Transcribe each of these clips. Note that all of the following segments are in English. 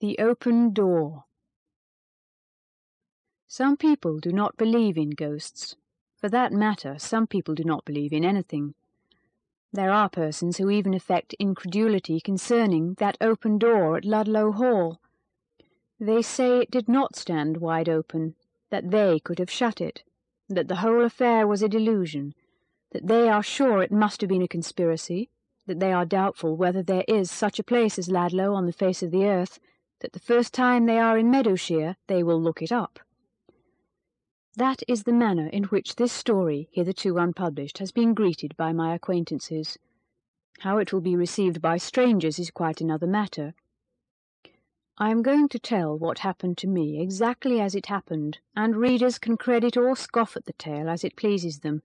The Open Door. Some people do not believe in ghosts. For that matter, some people do not believe in anything. There are persons who even affect incredulity concerning that open door at Ludlow Hall. They say it did not stand wide open, that they could have shut it, that the whole affair was a delusion, that they are sure it must have been a conspiracy, that they are doubtful whether there is such a place as Ludlow on the face of the earth, that the first time they are in Meadowshire they will look it up. That is the manner in which this story, hitherto unpublished, has been greeted by my acquaintances. How it will be received by strangers is quite another matter. I am going to tell what happened to me exactly as it happened, and readers can credit or scoff at the tale as it pleases them.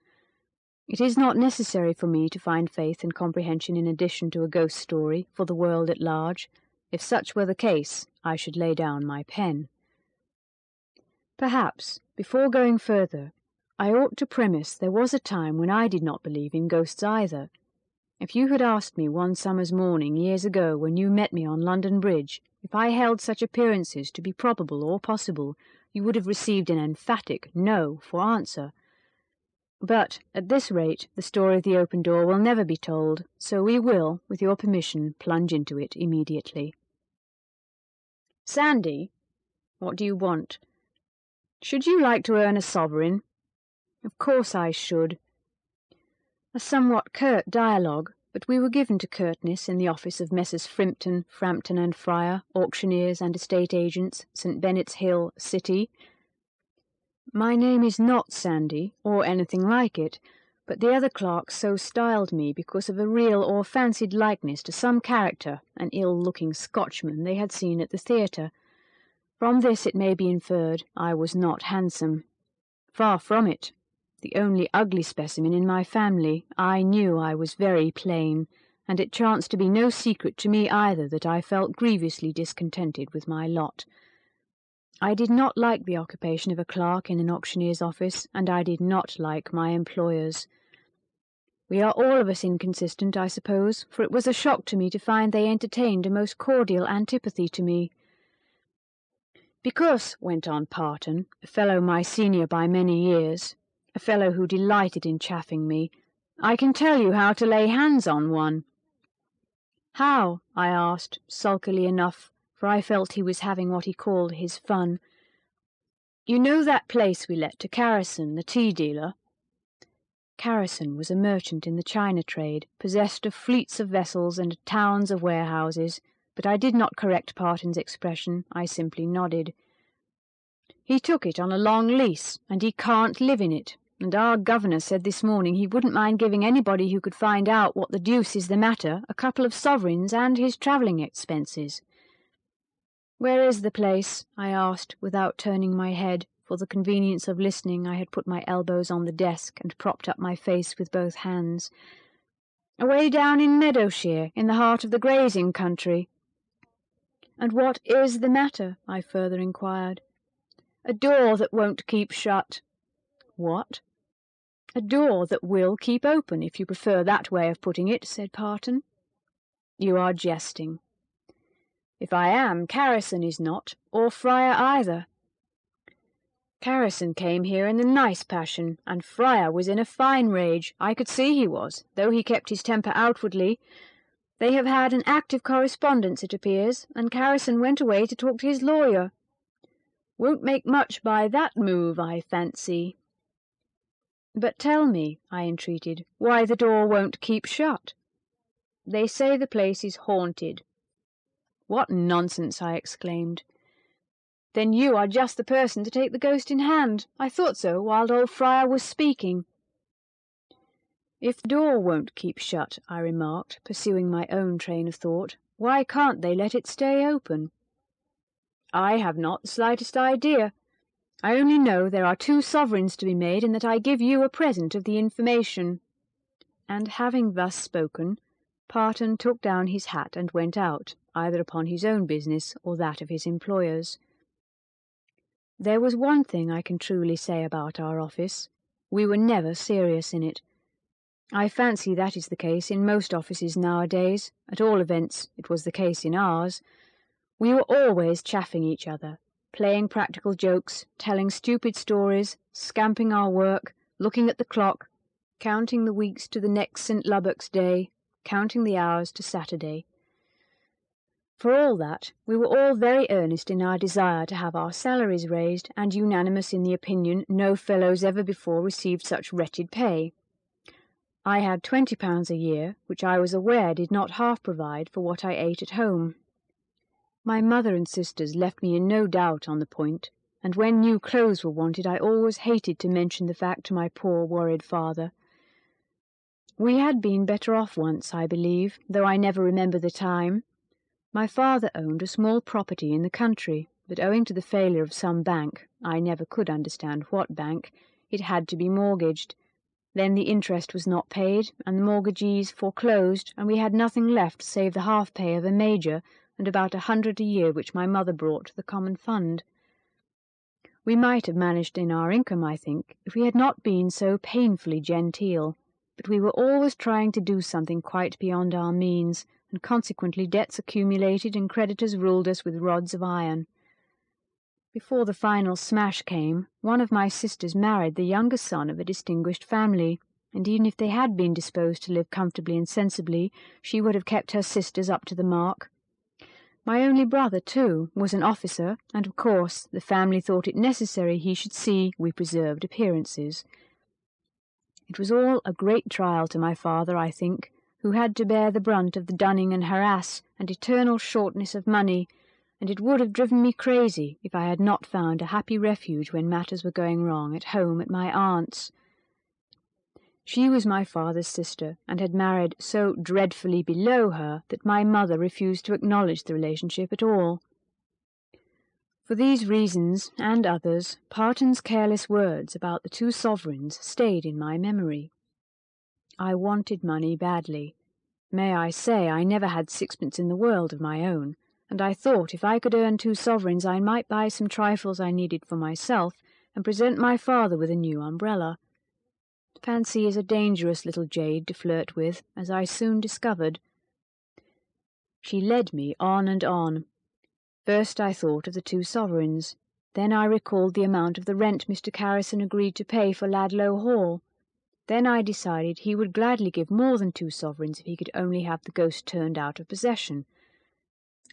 It is not necessary for me to find faith and comprehension in addition to a ghost story for the world at large. If such were the case, I should lay down my pen. Perhaps, before going further, I ought to premise there was a time when I did not believe in ghosts either. If you had asked me one summer's morning years ago when you met me on London Bridge, if I held such appearances to be probable or possible, you would have received an emphatic no for answer. But, at this rate, the story of the open door will never be told, so we will, with your permission, plunge into it immediately. Sandy, what do you want? Should you like to earn a sovereign? Of course I should. A somewhat curt dialogue, but we were given to curtness in the office of Messrs. Frimpton, Frampton and Fryer, auctioneers and estate agents, St. Bennet's Hill, City. My name is not Sandy, or anything like it, but the other clerks so styled me because of a real or fancied likeness to some character, an ill-looking Scotchman they had seen at the theatre. From this it may be inferred I was not handsome. Far from it. The only ugly specimen in my family, I knew I was very plain, and it chanced to be no secret to me either that I felt grievously discontented with my lot. I did not like the occupation of a clerk in an auctioneer's office, and I did not like my employers. We are all of us inconsistent, I suppose, for it was a shock to me to find they entertained a most cordial antipathy to me. Because, went on Parton, a fellow my senior by many years, a fellow who delighted in chaffing me, I can tell you how to lay hands on one. How? I asked, sulkily enough, for I felt he was having what he called his fun. You know that place we let to Carrison, the tea dealer? Carrison was a merchant in the China trade, possessed of fleets of vessels and towns of warehouses, but I did not correct Parton's expression, I simply nodded. He took it on a long lease, and he can't live in it, and our governor said this morning he wouldn't mind giving anybody who could find out what the deuce is the matter a couple of sovereigns and his travelling expenses. Where is the place? I asked, without turning my head. For the convenience of listening, I had put my elbows on the desk and propped up my face with both hands. Away down in Meadowshire, in the heart of the grazing country. And what is the matter? I further inquired. A door that won't keep shut. What? A door that will keep open, if you prefer that way of putting it, said Parton. You are jesting. If I am, Carrison is not, or Fryer either. Carrison came here in a nice passion, and Fryer was in a fine rage. I could see he was, though he kept his temper outwardly. They have had an active correspondence, it appears, and Carrison went away to talk to his lawyer. Won't make much by that move, I fancy. But tell me, I entreated, why the door won't keep shut. They say the place is haunted. What nonsense, I exclaimed. Then you are just the person to take the ghost in hand. I thought so while old Fryer was speaking. If the door won't keep shut, I remarked, pursuing my own train of thought, why can't they let it stay open? I have not the slightest idea. I only know there are 2 sovereigns to be made, and that I give you a present of the information. And having thus spoken, Parton took down his hat and went out, either upon his own business or that of his employers. There was one thing I can truly say about our office. We were never serious in it. I fancy that is the case in most offices nowadays. At all events, it was the case in ours. We were always chaffing each other, playing practical jokes, telling stupid stories, scamping our work, looking at the clock, counting the weeks to the next St. Lubbock's Day, counting the hours to Saturday. For all that, we were all very earnest in our desire to have our salaries raised, and unanimous in the opinion no fellows ever before received such wretched pay. I had £20 a year, which I was aware did not half provide for what I ate at home. My mother and sisters left me in no doubt on the point, and when new clothes were wanted I always hated to mention the fact to my poor worried father. We had been better off once, I believe, though I never remember the time. My father owned a small property in the country, but owing to the failure of some bank, I never could understand what bank, it had to be mortgaged. Then the interest was not paid, and the mortgagees foreclosed, and we had nothing left save the half-pay of a major and about 100 a year which my mother brought to the common fund. We might have managed in our income, I think, if we had not been so painfully genteel, but we were always trying to do something quite beyond our means, and consequently debts accumulated and creditors ruled us with rods of iron. Before the final smash came, one of my sisters married the younger son of a distinguished family, and even if they had been disposed to live comfortably and sensibly, she would have kept her sisters up to the mark. My only brother, too, was an officer, and of course the family thought it necessary he should see we preserved appearances. It was all a great trial to my father, I think, who had to bear the brunt of the dunning and harass and eternal shortness of money, and it would have driven me crazy if I had not found a happy refuge when matters were going wrong at home at my aunt's. She was my father's sister, and had married so dreadfully below her that my mother refused to acknowledge the relationship at all. For these reasons, and others, Parton's careless words about the 2 sovereigns stayed in my memory. I wanted money badly. May I say I never had 6pence in the world of my own, and I thought if I could earn 2 sovereigns I might buy some trifles I needed for myself, and present my father with a new umbrella. Fancy is a dangerous little jade to flirt with, as I soon discovered. She led me on and on. First I thought of the 2 sovereigns. Then I recalled the amount of the rent Mr. Carrison agreed to pay for Ladlow Hall. Then I decided he would gladly give more than 2 sovereigns if he could only have the ghost turned out of possession.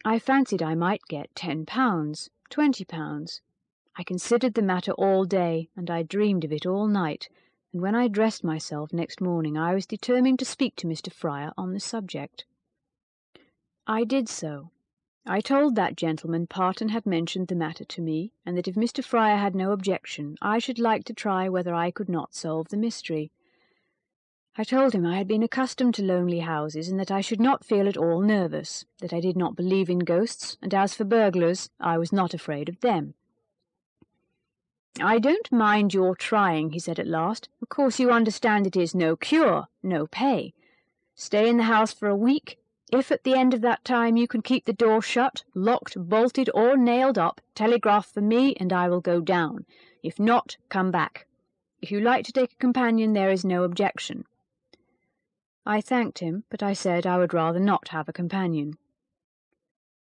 I fancied I might get £10, £20. I considered the matter all day, and I dreamed of it all night, and when I dressed myself next morning I was determined to speak to Mr. Fryer on the subject. I did so. I told that gentleman Parton had mentioned the matter to me, and that if Mr. Fryer had no objection, I should like to try whether I could not solve the mystery. I told him I had been accustomed to lonely houses, and that I should not feel at all nervous, that I did not believe in ghosts, and as for burglars, I was not afraid of them. "I don't mind your trying," he said at last. "Of course you understand it is no cure, no pay. Stay in the house for a week. If at the end of that time you can keep the door shut, locked, bolted, or nailed up, telegraph for me and I will go down. If not, come back. If you like to take a companion, there is no objection." I thanked him, but I said I would rather not have a companion.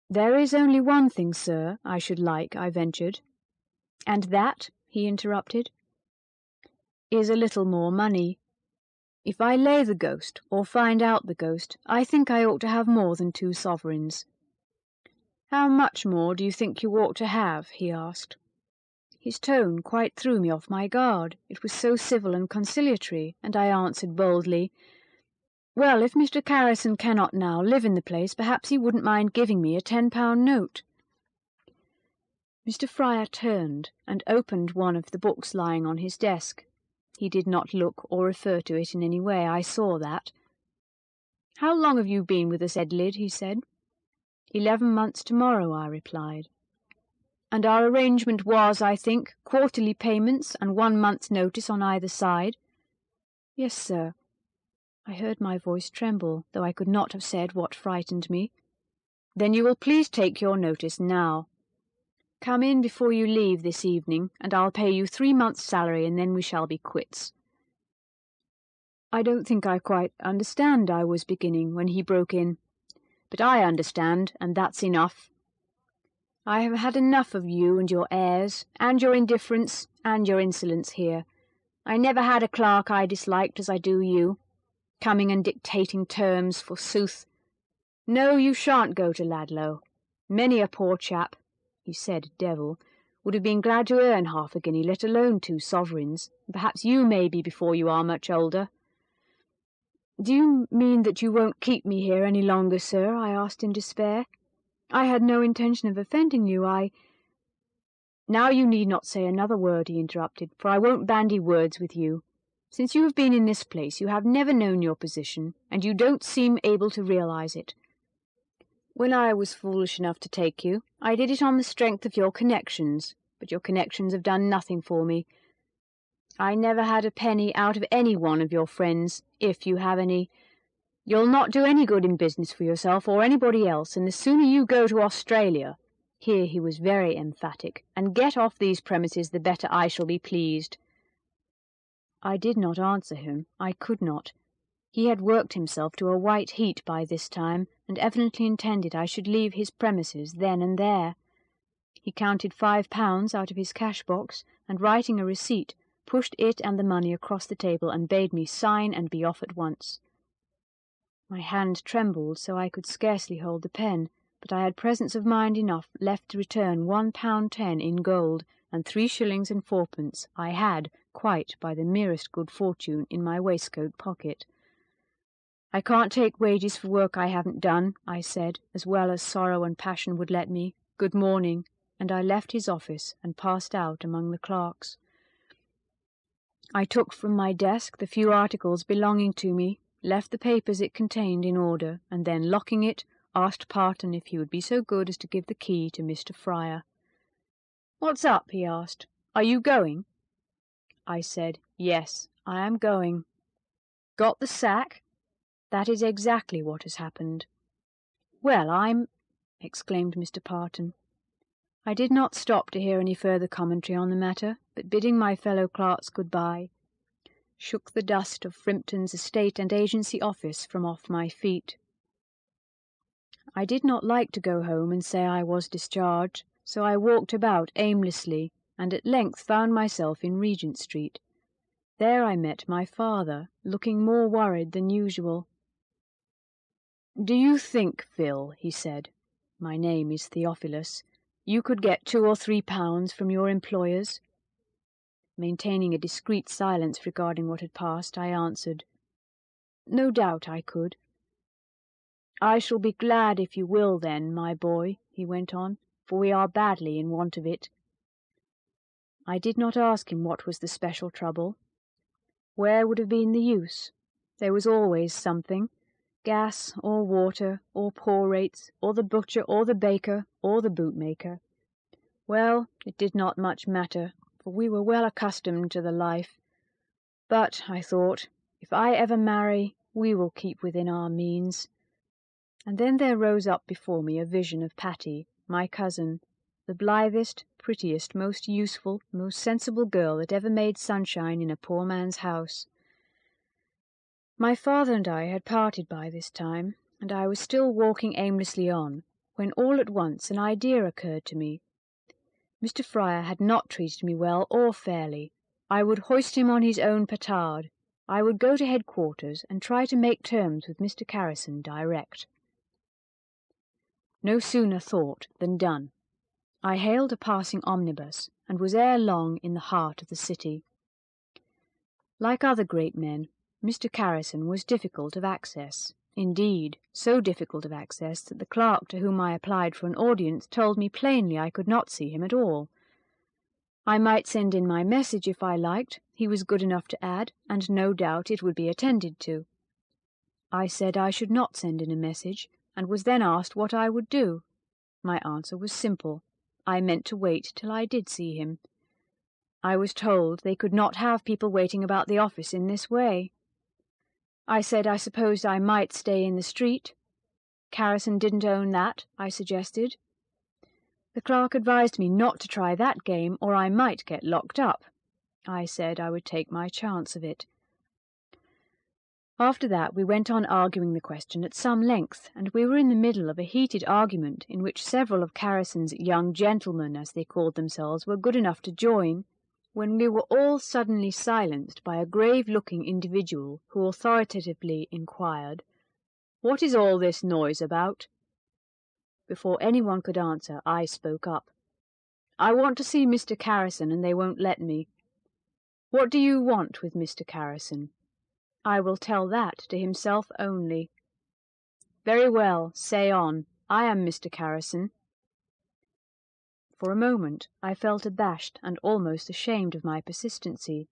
"There is only one thing, sir, I should like," I ventured. "And that," he interrupted, "is a little more money. If I lay the ghost, or find out the ghost, I think I ought to have more than 2 sovereigns." "How much more do you think you ought to have?" he asked. His tone quite threw me off my guard. It was so civil and conciliatory, and I answered boldly, "Well, if Mr. Carrison cannot now live in the place, perhaps he wouldn't mind giving me a £10 note." Mr. Fryer turned and opened one of the books lying on his desk. He did not look or refer to it in any way, I saw that. "How long have you been with us, Edlyd?" he said. 11 months tomorrow, I replied. "And our arrangement was, I think, quarterly payments and 1 month's notice on either side?" "Yes, sir." I heard my voice tremble, though I could not have said what frightened me. "Then you will please take your notice now. Come in before you leave this evening, and I'll pay you 3 months' salary, and then we shall be quits." "I don't think I quite understand," I was beginning, when he broke in. "But I understand, and that's enough. I have had enough of you and your airs, and your indifference, and your insolence here. I never had a clerk I disliked as I do you. Coming and dictating terms, forsooth. No, you shan't go to Ladlow. Many a poor chap," he said devil, "would have been glad to earn half a guinea, let alone 2 sovereigns, and perhaps you may be before you are much older." "Do you mean that you won't keep me here any longer, sir?" I asked in despair. "I had no intention of offending you. "Now you need not say another word," he interrupted, "for I won't bandy words with you. Since you have been in this place, you have never known your position, and you don't seem able to realize it. When I was foolish enough to take you, I did it on the strength of your connections, but your connections have done nothing for me. I never had a penny out of any one of your friends, if you have any. You'll not do any good in business for yourself or anybody else, and the sooner you go to Australia," here he was very emphatic, "and get off these premises, the better I shall be pleased." I did not answer him. I could not. He had worked himself to a white heat by this time, and evidently intended I should leave his premises then and there. He counted £5 out of his cash-box, and writing a receipt, pushed it and the money across the table and bade me sign and be off at once. My hand trembled so I could scarcely hold the pen, but I had presence of mind enough left to return £1.10 in gold, and 3 shillings and 4pence I had, quite by the merest good fortune, in my waistcoat pocket. "I can't take wages for work I haven't done," I said, as well as sorrow and passion would let me. "Good morning," and I left his office and passed out among the clerks. I took from my desk the few articles belonging to me, left the papers it contained in order, and then, locking it, asked Parton if he would be so good as to give the key to Mr. Fryer. "What's up?" he asked. "Are you going?" I said, "Yes, I am going." "Got the sack?" "That is exactly what has happened." "Well, exclaimed Mr. Parton. I did not stop to hear any further commentary on the matter, but bidding my fellow clerks good-bye, shook the dust of Frimpton's estate and agency office from off my feet. I did not like to go home and say I was discharged, so I walked about aimlessly, and at length found myself in Regent Street. There I met my father, looking more worried than usual. "Do you think, Phil," he said, "my name is Theophilus, you could get £2 or £3 from your employers?" Maintaining a discreet silence regarding what had passed, I answered, "No doubt I could." "I shall be glad if you will then, my boy," he went on, "for we are badly in want of it." I did not ask him what was the special trouble. Where would have been the use? There was always something. Gas, or water, or poor rates, or the butcher, or the baker, or the bootmaker. Well, it did not much matter, for we were well accustomed to the life. But, I thought, if I ever marry, we will keep within our means. And then there rose up before me a vision of Patty, my cousin, the blithest, prettiest, most useful, most sensible girl that ever made sunshine in a poor man's house. My father and I had parted by this time, and I was still walking aimlessly on, when all at once an idea occurred to me. Mr. Fryer had not treated me well or fairly. I would hoist him on his own petard. I would go to headquarters and try to make terms with Mr. Carrison direct. No sooner thought than done. I hailed a passing omnibus, and was ere long in the heart of the city. Like other great men, Mr. Carrison was difficult of access. Indeed, so difficult of access that the clerk to whom I applied for an audience told me plainly I could not see him at all. I might send in my message if I liked, he was good enough to add, and no doubt it would be attended to. I said I should not send in a message, and was then asked what I would do. My answer was simple. I meant to wait till I did see him. I was told they could not have people waiting about the office in this way. I said I supposed I might stay in the street. Carrison didn't own that, I suggested. The clerk advised me not to try that game, or I might get locked up. I said I would take my chance of it. After that we went on arguing the question at some length, and we were in the middle of a heated argument in which several of Carrison's young gentlemen, as they called themselves, were good enough to join, when we were all suddenly silenced by a grave-looking individual who authoritatively inquired, "What is all this noise about?" Before anyone could answer, I spoke up. "I want to see Mr. Carrison, and they won't let me." "What do you want with Mr. Carrison?" "I will tell that to himself only." "Very well, say on. I am Mr. Carrison." For a moment I felt abashed and almost ashamed of my persistency.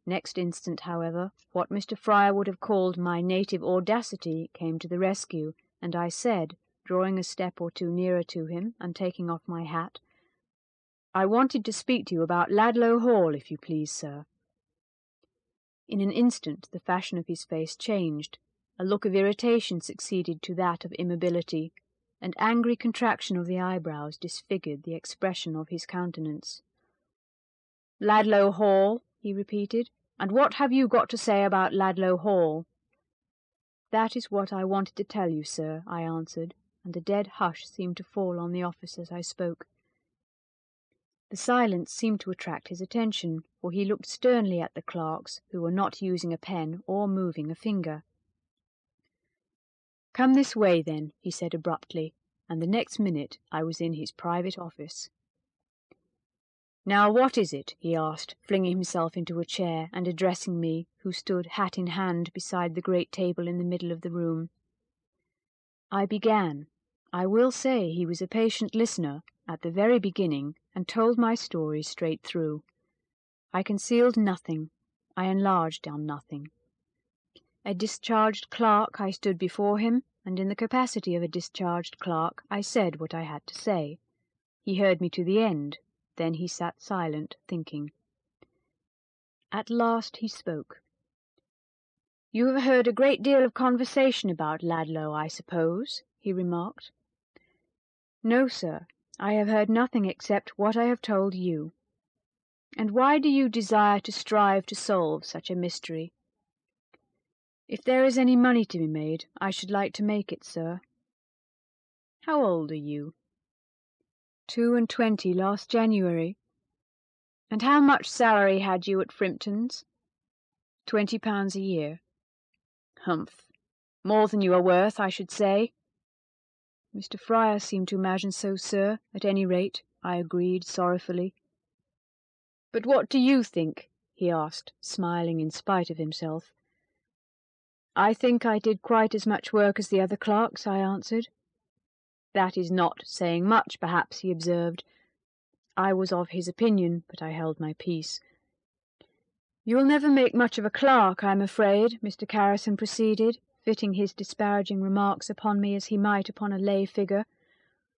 Next instant, however, what Mr. Fryer would have called my native audacity came to the rescue, and I said, drawing a step or two nearer to him and taking off my hat, "I wanted to speak to you about Ladlow Hall, if you please, sir." In an instant the fashion of his face changed. A look of irritation succeeded to that of immobility. An angry contraction of the eyebrows disfigured the expression of his countenance. "Ladlow Hall," he repeated, "and what have you got to say about Ladlow Hall?" "That is what I wanted to tell you, sir," I answered, and a dead hush seemed to fall on the office as I spoke. The silence seemed to attract his attention, for he looked sternly at the clerks, who were not using a pen or moving a finger. "Come this way, then," he said abruptly, and the next minute I was in his private office. "Now what is it?" he asked, flinging himself into a chair and addressing me, who stood hat in hand beside the great table in the middle of the room. I began. I will say he was a patient listener at the very beginning, and told my story straight through. I concealed nothing. I enlarged on nothing. A discharged clerk, I stood before him, and in the capacity of a discharged clerk I said what I had to say. He heard me to the end, then he sat silent, thinking. At last he spoke. "You have heard a great deal of conversation about Ladlow, I suppose?" he remarked. "No, sir, I have heard nothing except what I have told you." "And why do you desire to strive to solve such a mystery?" "If there is any money to be made, I should like to make it, sir." "How old are you?" 22 last January. "And how much salary had you at Frimpton's?" £20 a year. "Humph. More than you are worth, I should say." "Mr. Fryer seemed to imagine so, sir, at any rate," I agreed sorrowfully. "But what do you think?" he asked, smiling in spite of himself. "I think I did quite as much work as the other clerks," I answered. "That is not saying much, perhaps," he observed. I was of his opinion, but I held my peace. "You'll never make much of a clerk, I'm afraid," Mr. Carrison proceeded, fitting his disparaging remarks upon me as he might upon a lay figure.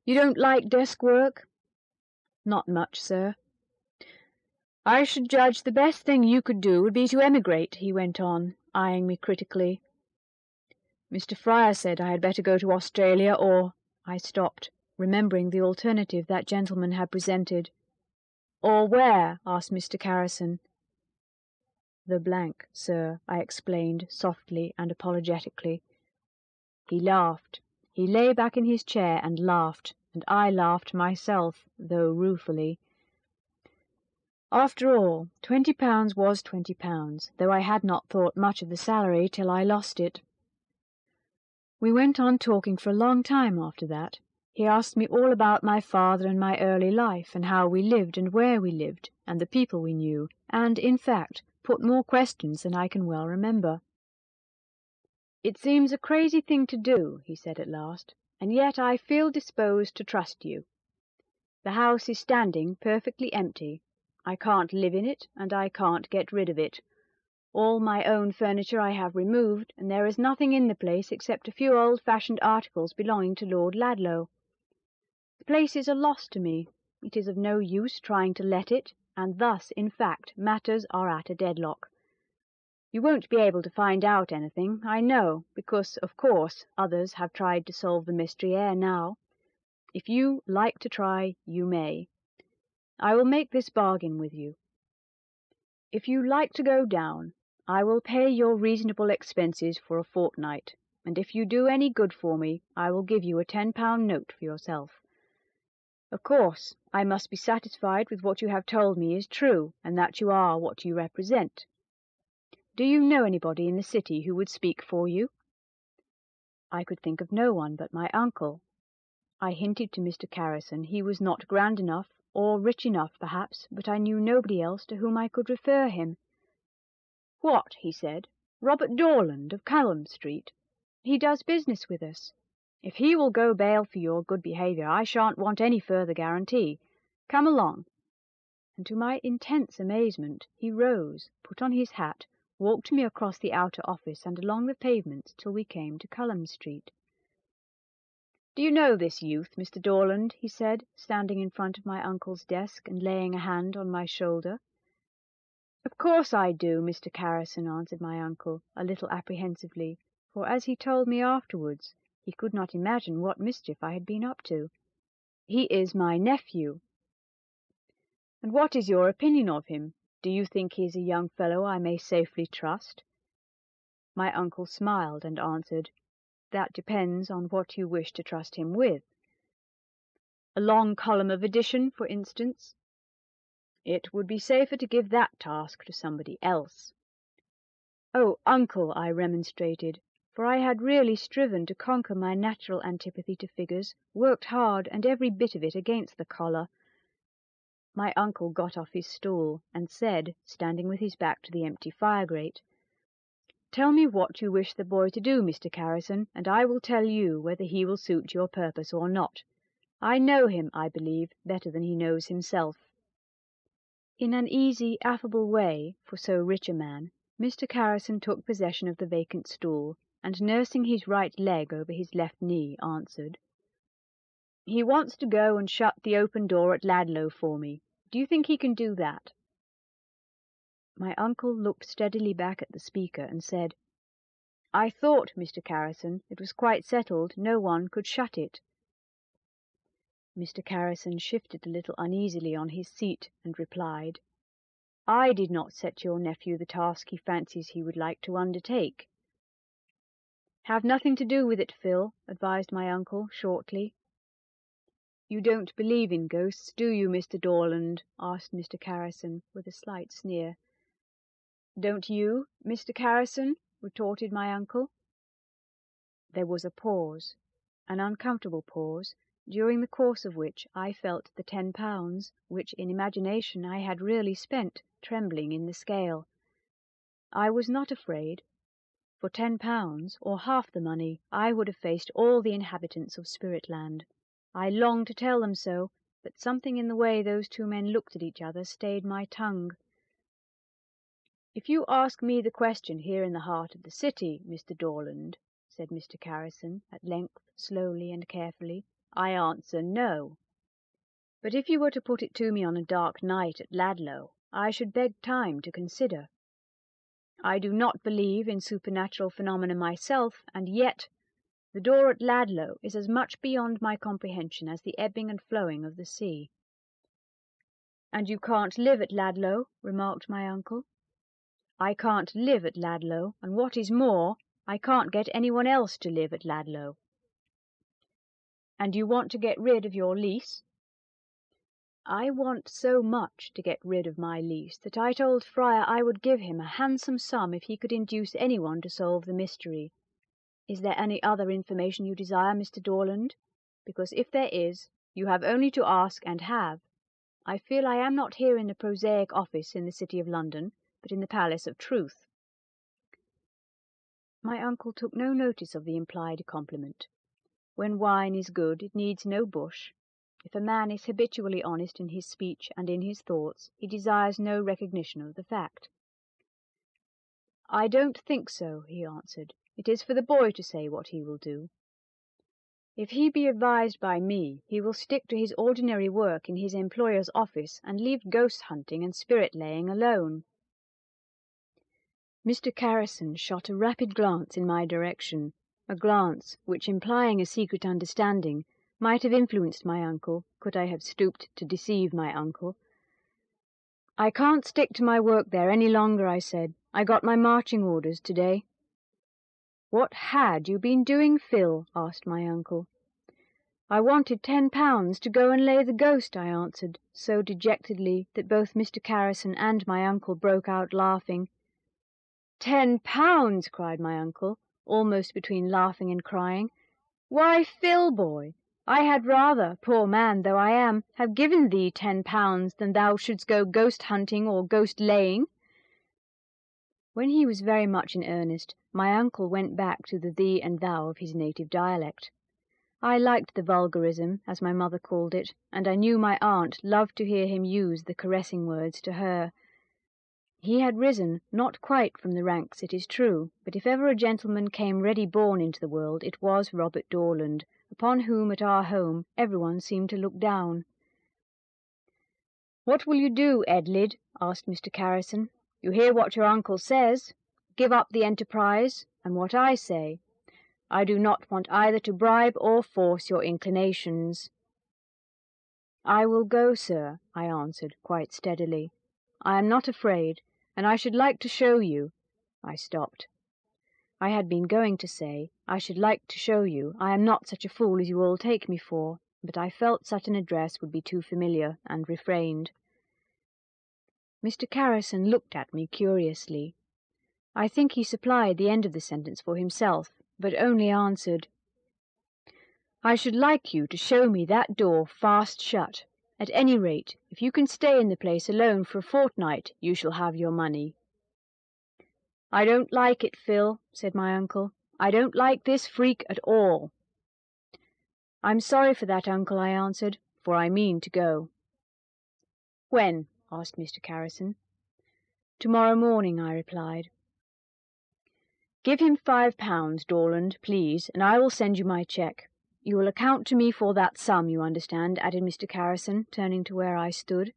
"You don't like desk work?" "Not much, sir." "I should judge the best thing you could do would be to emigrate," he went on, eyeing me critically. "Mr. Fryer said I had better go to Australia or—" I stopped, remembering the alternative that gentleman had presented. "Or where?" asked Mr. Carrison. "The blank, sir," I explained softly and apologetically. He laughed. He lay back in his chair and laughed, and I laughed myself, though ruefully. After all, £20 was £20, though I had not thought much of the salary till I lost it. We went on talking for a long time after that. He asked me all about my father and my early life, and how we lived and where we lived, and the people we knew, and, in fact, put more questions than I can well remember. "It seems a crazy thing to do," he said at last, "and yet I feel disposed to trust you. The house is standing perfectly empty. I can't live in it, and I can't get rid of it. All my own furniture I have removed, and there is nothing in the place except a few old-fashioned articles belonging to Lord Ladlow. The place is a loss to me. It is of no use trying to let it, and thus, in fact, matters are at a deadlock. You won't be able to find out anything, I know, because, of course, others have tried to solve the mystery ere now. If you like to try, you may. I will make this bargain with you. If you like to go down, I will pay your reasonable expenses for a fortnight, and if you do any good for me, I will give you a £10 note for yourself. Of course, I must be satisfied with what you have told me is true, and that you are what you represent. Do you know anybody in the city who would speak for you?" I could think of no one but my uncle. I hinted to Mr. Carrison he was not grand enough, or rich enough perhaps, but I knew nobody else to whom I could refer him. "What," he said, "Robert Dorland of Callum Street? He does business with us. If he will go bail for your good behaviour, I shan't want any further guarantee. Come along." And to my intense amazement he rose, put on his hat, walked me across the outer office and along the pavements till we came to Callum Street. "Do you know this youth, Mr. Dorland?" he said, standing in front of my uncle's desk and laying a hand on my shoulder. "Of course I do, Mr. Carrison," answered my uncle, a little apprehensively, for as he told me afterwards, he could not imagine what mischief I had been up to. "He is my nephew." "And what is your opinion of him? Do you think he is a young fellow I may safely trust?" My uncle smiled and answered, "That depends on what you wish to trust him with." "A long column of addition, for instance?" "It would be safer to give that task to somebody else." "Oh, uncle," I remonstrated, for I had really striven to conquer my natural antipathy to figures, worked hard and every bit of it against the collar. My uncle got off his stool and said, standing with his back to the empty fire-grate, "Tell me what you wish the boy to do, Mr. Carrison, and I will tell you whether he will suit your purpose or not. I know him, I believe, better than he knows himself." In an easy, affable way, for so rich a man, Mr. Carrison took possession of the vacant stool, and nursing his right leg over his left knee, answered, "He wants to go and shut the open door at Ladlow for me. Do you think he can do that?" My uncle looked steadily back at the speaker and said, "I thought, Mr. Carrison, it was quite settled no one could shut it." Mr. Carrison shifted a little uneasily on his seat and replied, "I did not set your nephew the task he fancies he would like to undertake." "Have nothing to do with it, Phil," advised my uncle shortly. "You don't believe in ghosts, do you, Mr. Dorland?" asked Mr. Carrison with a slight sneer. "Don't you, Mr. Carrison?" retorted my uncle. There was a pause, an uncomfortable pause, during the course of which I felt the £10, which in imagination I had really spent, trembling in the scale. I was not afraid. For £10, or half the money, I would have faced all the inhabitants of Spiritland. I longed to tell them so, but something in the way those two men looked at each other stayed my tongue. "If you ask me the question here in the heart of the city, Mr. Dorland," said Mr. Carrison, at length, slowly and carefully, "I answer no. But if you were to put it to me on a dark night at Ladlow, I should beg time to consider. I do not believe in supernatural phenomena myself, and yet the door at Ladlow is as much beyond my comprehension as the ebbing and flowing of the sea." "And you can't live at Ladlow?" remarked my uncle. "I can't live at Ladlow, and what is more, I can't get anyone else to live at Ladlow." "And you want to get rid of your lease?" "I want so much to get rid of my lease that I told Fryer I would give him a handsome sum if he could induce anyone to solve the mystery. Is there any other information you desire, Mr. Dorland? Because if there is, you have only to ask and have. I feel I am not here in the prosaic office in the City of London, but in the Palace of Truth." My uncle took no notice of the implied compliment. When wine is good, it needs no bush. If a man is habitually honest in his speech and in his thoughts, he desires no recognition of the fact. "I don't think so," he answered. "It is for the boy to say what he will do. If he be advised by me, he will stick to his ordinary work in his employer's office and leave ghost hunting and spirit-laying alone." Mr. Carrison shot a rapid glance in my direction, a glance which, implying a secret understanding, might have influenced my uncle, could I have stooped to deceive my uncle. "I can't stick to my work there any longer," I said. I got my marching orders today." "What had you been doing, Phil?" asked my uncle. "I wanted £10 to go and lay the ghost," I answered, so dejectedly that both Mr. Carrison and my uncle broke out laughing. £10! cried my uncle, almost between laughing and crying. "Why, Phil, boy, I had rather, poor man though I am, have given thee £10 than thou shouldst go ghost hunting or ghost laying." When he was very much in earnest, my uncle went back to the thee and thou of his native dialect. I liked the vulgarism, as my mother called it, and I knew my aunt loved to hear him use the caressing words to her. He had risen, not quite from the ranks, it is true, but if ever a gentleman came ready-born into the world, it was Robert Dorland, upon whom at our home everyone seemed to look down. "What will you do, Edlyd?" asked Mr. Carrison. "You hear what your uncle says. Give up the enterprise, and what I say. I do not want either to bribe or force your inclinations." "I will go, sir," I answered quite steadily. "I am not afraid, and I should like to show you—" I stopped. I had been going to say, "I should like to show you I am not such a fool as you all take me for," but I felt such an address would be too familiar, and refrained. Mr. Carrison looked at me curiously. I think he supplied the end of the sentence for himself, but only answered, "I should like you to show me that door fast shut. At any rate, if you can stay in the place alone for a fortnight, you shall have your money." "I don't like it, Phil," said my uncle. "I don't like this freak at all." "I'm sorry for that, uncle," I answered, "for I mean to go." "When?" asked Mr. Carrison. "Tomorrow morning," I replied. "Give him £5, Dorland, please, and I will send you my cheque. You will account to me for that sum, you understand," added Mr. Carrison, turning to where I stood.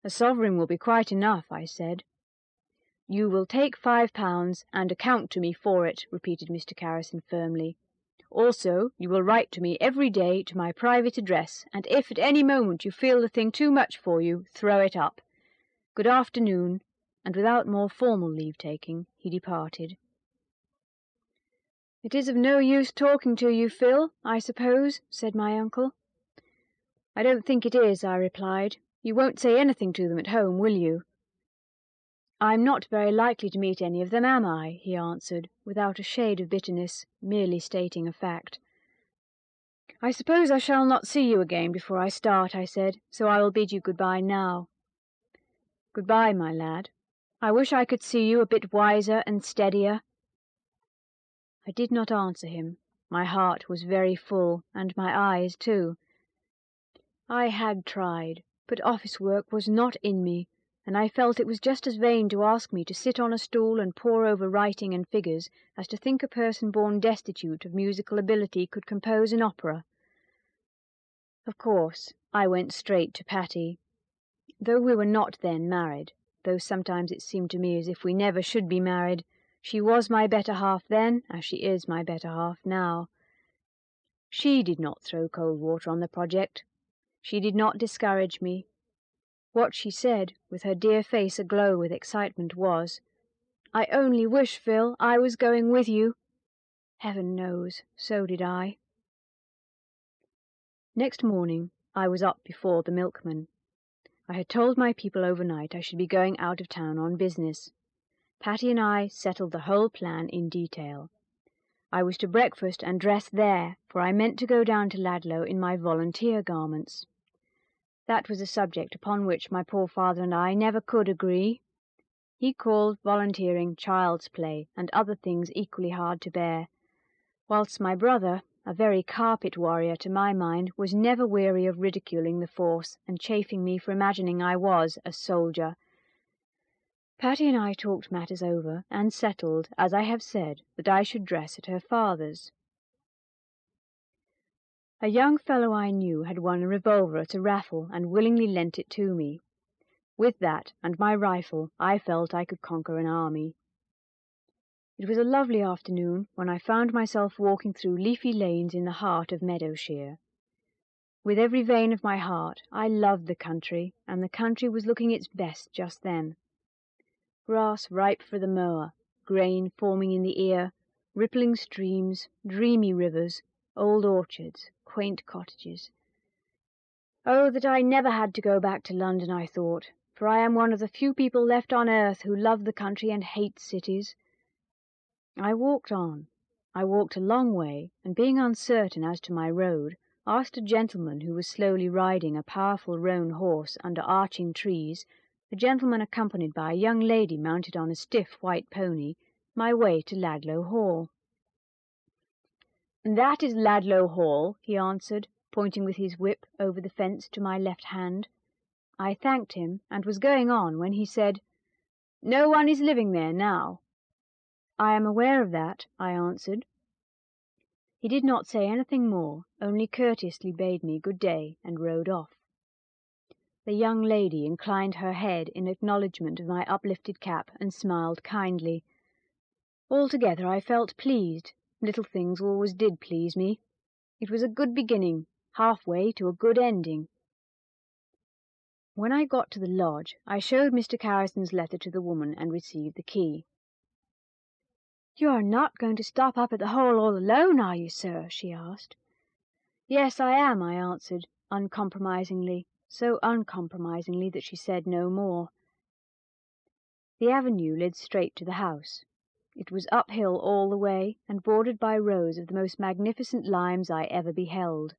"A sovereign will be quite enough," I said. "You will take £5 and account to me for it," repeated Mr. Carrison firmly. "Also, you will write to me every day to my private address, and if at any moment you feel the thing too much for you, throw it up. Good afternoon," and without more formal leave-taking, he departed. "It is of no use talking to you, Phil, I suppose," said my uncle. "I don't think it is," I replied. "You won't say anything to them at home, will you?" "I'm not very likely to meet any of them, am I?" he answered, without a shade of bitterness, merely stating a fact. "I suppose I shall not see you again before I start," I said, "so I will bid you good-bye now." "Good-bye, my lad. I wish I could see you a bit wiser and steadier." I did not answer him. My heart was very full, and my eyes too. I had tried, but office work was not in me, and I felt it was just as vain to ask me to sit on a stool and pore over writing and figures as to think a person born destitute of musical ability could compose an opera. Of course, I went straight to Patty. Though we were not then married, though sometimes it seemed to me as if we never should be married, she was my better half then, as she is my better half now. She did not throw cold water on the project. She did not discourage me. What she said, with her dear face aglow with excitement, was, "I only wish, Phil, I was going with you." Heaven knows, so did I. Next morning I was up before the milkman. I had told my people overnight I should be going out of town on business. Patty and I settled the whole plan in detail. I was to breakfast and dress there, for I meant to go down to Ladlow in my volunteer garments. That was a subject upon which my poor father and I never could agree. He called volunteering child's play, and other things equally hard to bear, whilst my brother, a very carpet warrior to my mind, was never weary of ridiculing the force and chaffing me for imagining I was a soldier. Patty and I talked matters over, and settled, as I have said, that I should dress at her father's. A young fellow I knew had won a revolver at a raffle and willingly lent it to me. With that and my rifle I felt I could conquer an army. It was a lovely afternoon when I found myself walking through leafy lanes in the heart of Meadowshire. With every vein of my heart I loved the country, and the country was looking its best just then. grass ripe for the mower, grain forming in the ear, rippling streams, dreamy rivers, old orchards, quaint cottages. Oh, that I never had to go back to London, I thought, for I am one of the few people left on earth who love the country and hate cities. I walked on. I walked a long way, and being uncertain as to my road, asked a gentleman who was slowly riding a powerful roan horse under arching trees, a gentleman accompanied by a young lady mounted on a stiff white pony, my way to Ladlow Hall. "That is Ladlow Hall," he answered, pointing with his whip over the fence to my left hand. I thanked him, and was going on, when he said, "No one is living there now." "I am aware of that," I answered. He did not say anything more, only courteously bade me good day, and rode off. The young lady inclined her head in acknowledgment of my uplifted cap, and smiled kindly. Altogether I felt pleased. Little things always did please me. It was a good beginning, half-way to a good ending. When I got to the lodge, I showed Mr. Carrison's letter to the woman and received the key. "You are not going to stop up at the Hall all alone, are you, sir?" she asked. "Yes, I am," I answered, uncompromisingly, so uncompromisingly that she said no more. The avenue led straight to the house. It was uphill all the way, and bordered by rows of the most magnificent limes I ever beheld.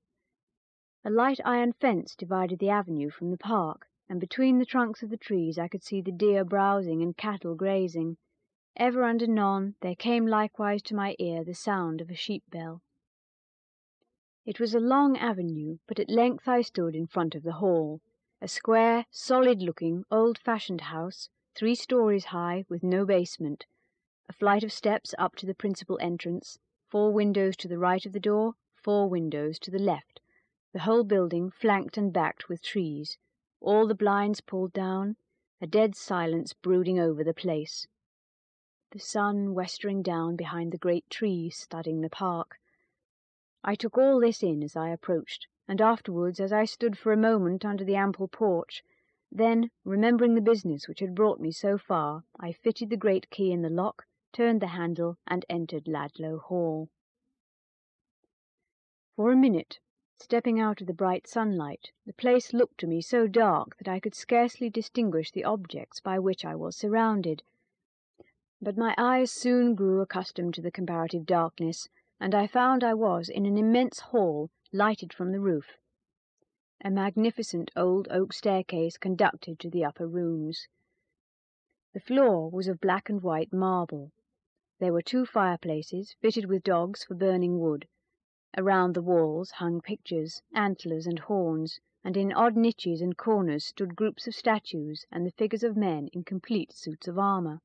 A light iron fence divided the avenue from the park, and between the trunks of the trees I could see the deer browsing and cattle grazing. Ever and anon there came likewise to my ear the sound of a sheep bell. It was a long avenue, but at length I stood in front of the Hall, a square, solid-looking, old-fashioned house, 3 stories high, with no basement, a flight of steps up to the principal entrance, 4 windows to the right of the door, 4 windows to the left, the whole building flanked and backed with trees, all the blinds pulled down, a dead silence brooding over the place. The sun westering down behind the great trees studding the park. I took all this in as I approached, and afterwards as I stood for a moment under the ample porch. Then, remembering the business which had brought me so far, I fitted the great key in the lock, turned the handle, and entered Ladlow Hall. For a minute, stepping out of the bright sunlight, the place looked to me so dark that I could scarcely distinguish the objects by which I was surrounded. But my eyes soon grew accustomed to the comparative darkness, and I found I was in an immense hall, lighted from the roof. A magnificent old oak staircase conducted to the upper rooms. The floor was of black and white marble. There were 2 fireplaces, fitted with dogs for burning wood. Around the walls hung pictures, antlers and horns, and in odd niches and corners stood groups of statues and the figures of men in complete suits of armour.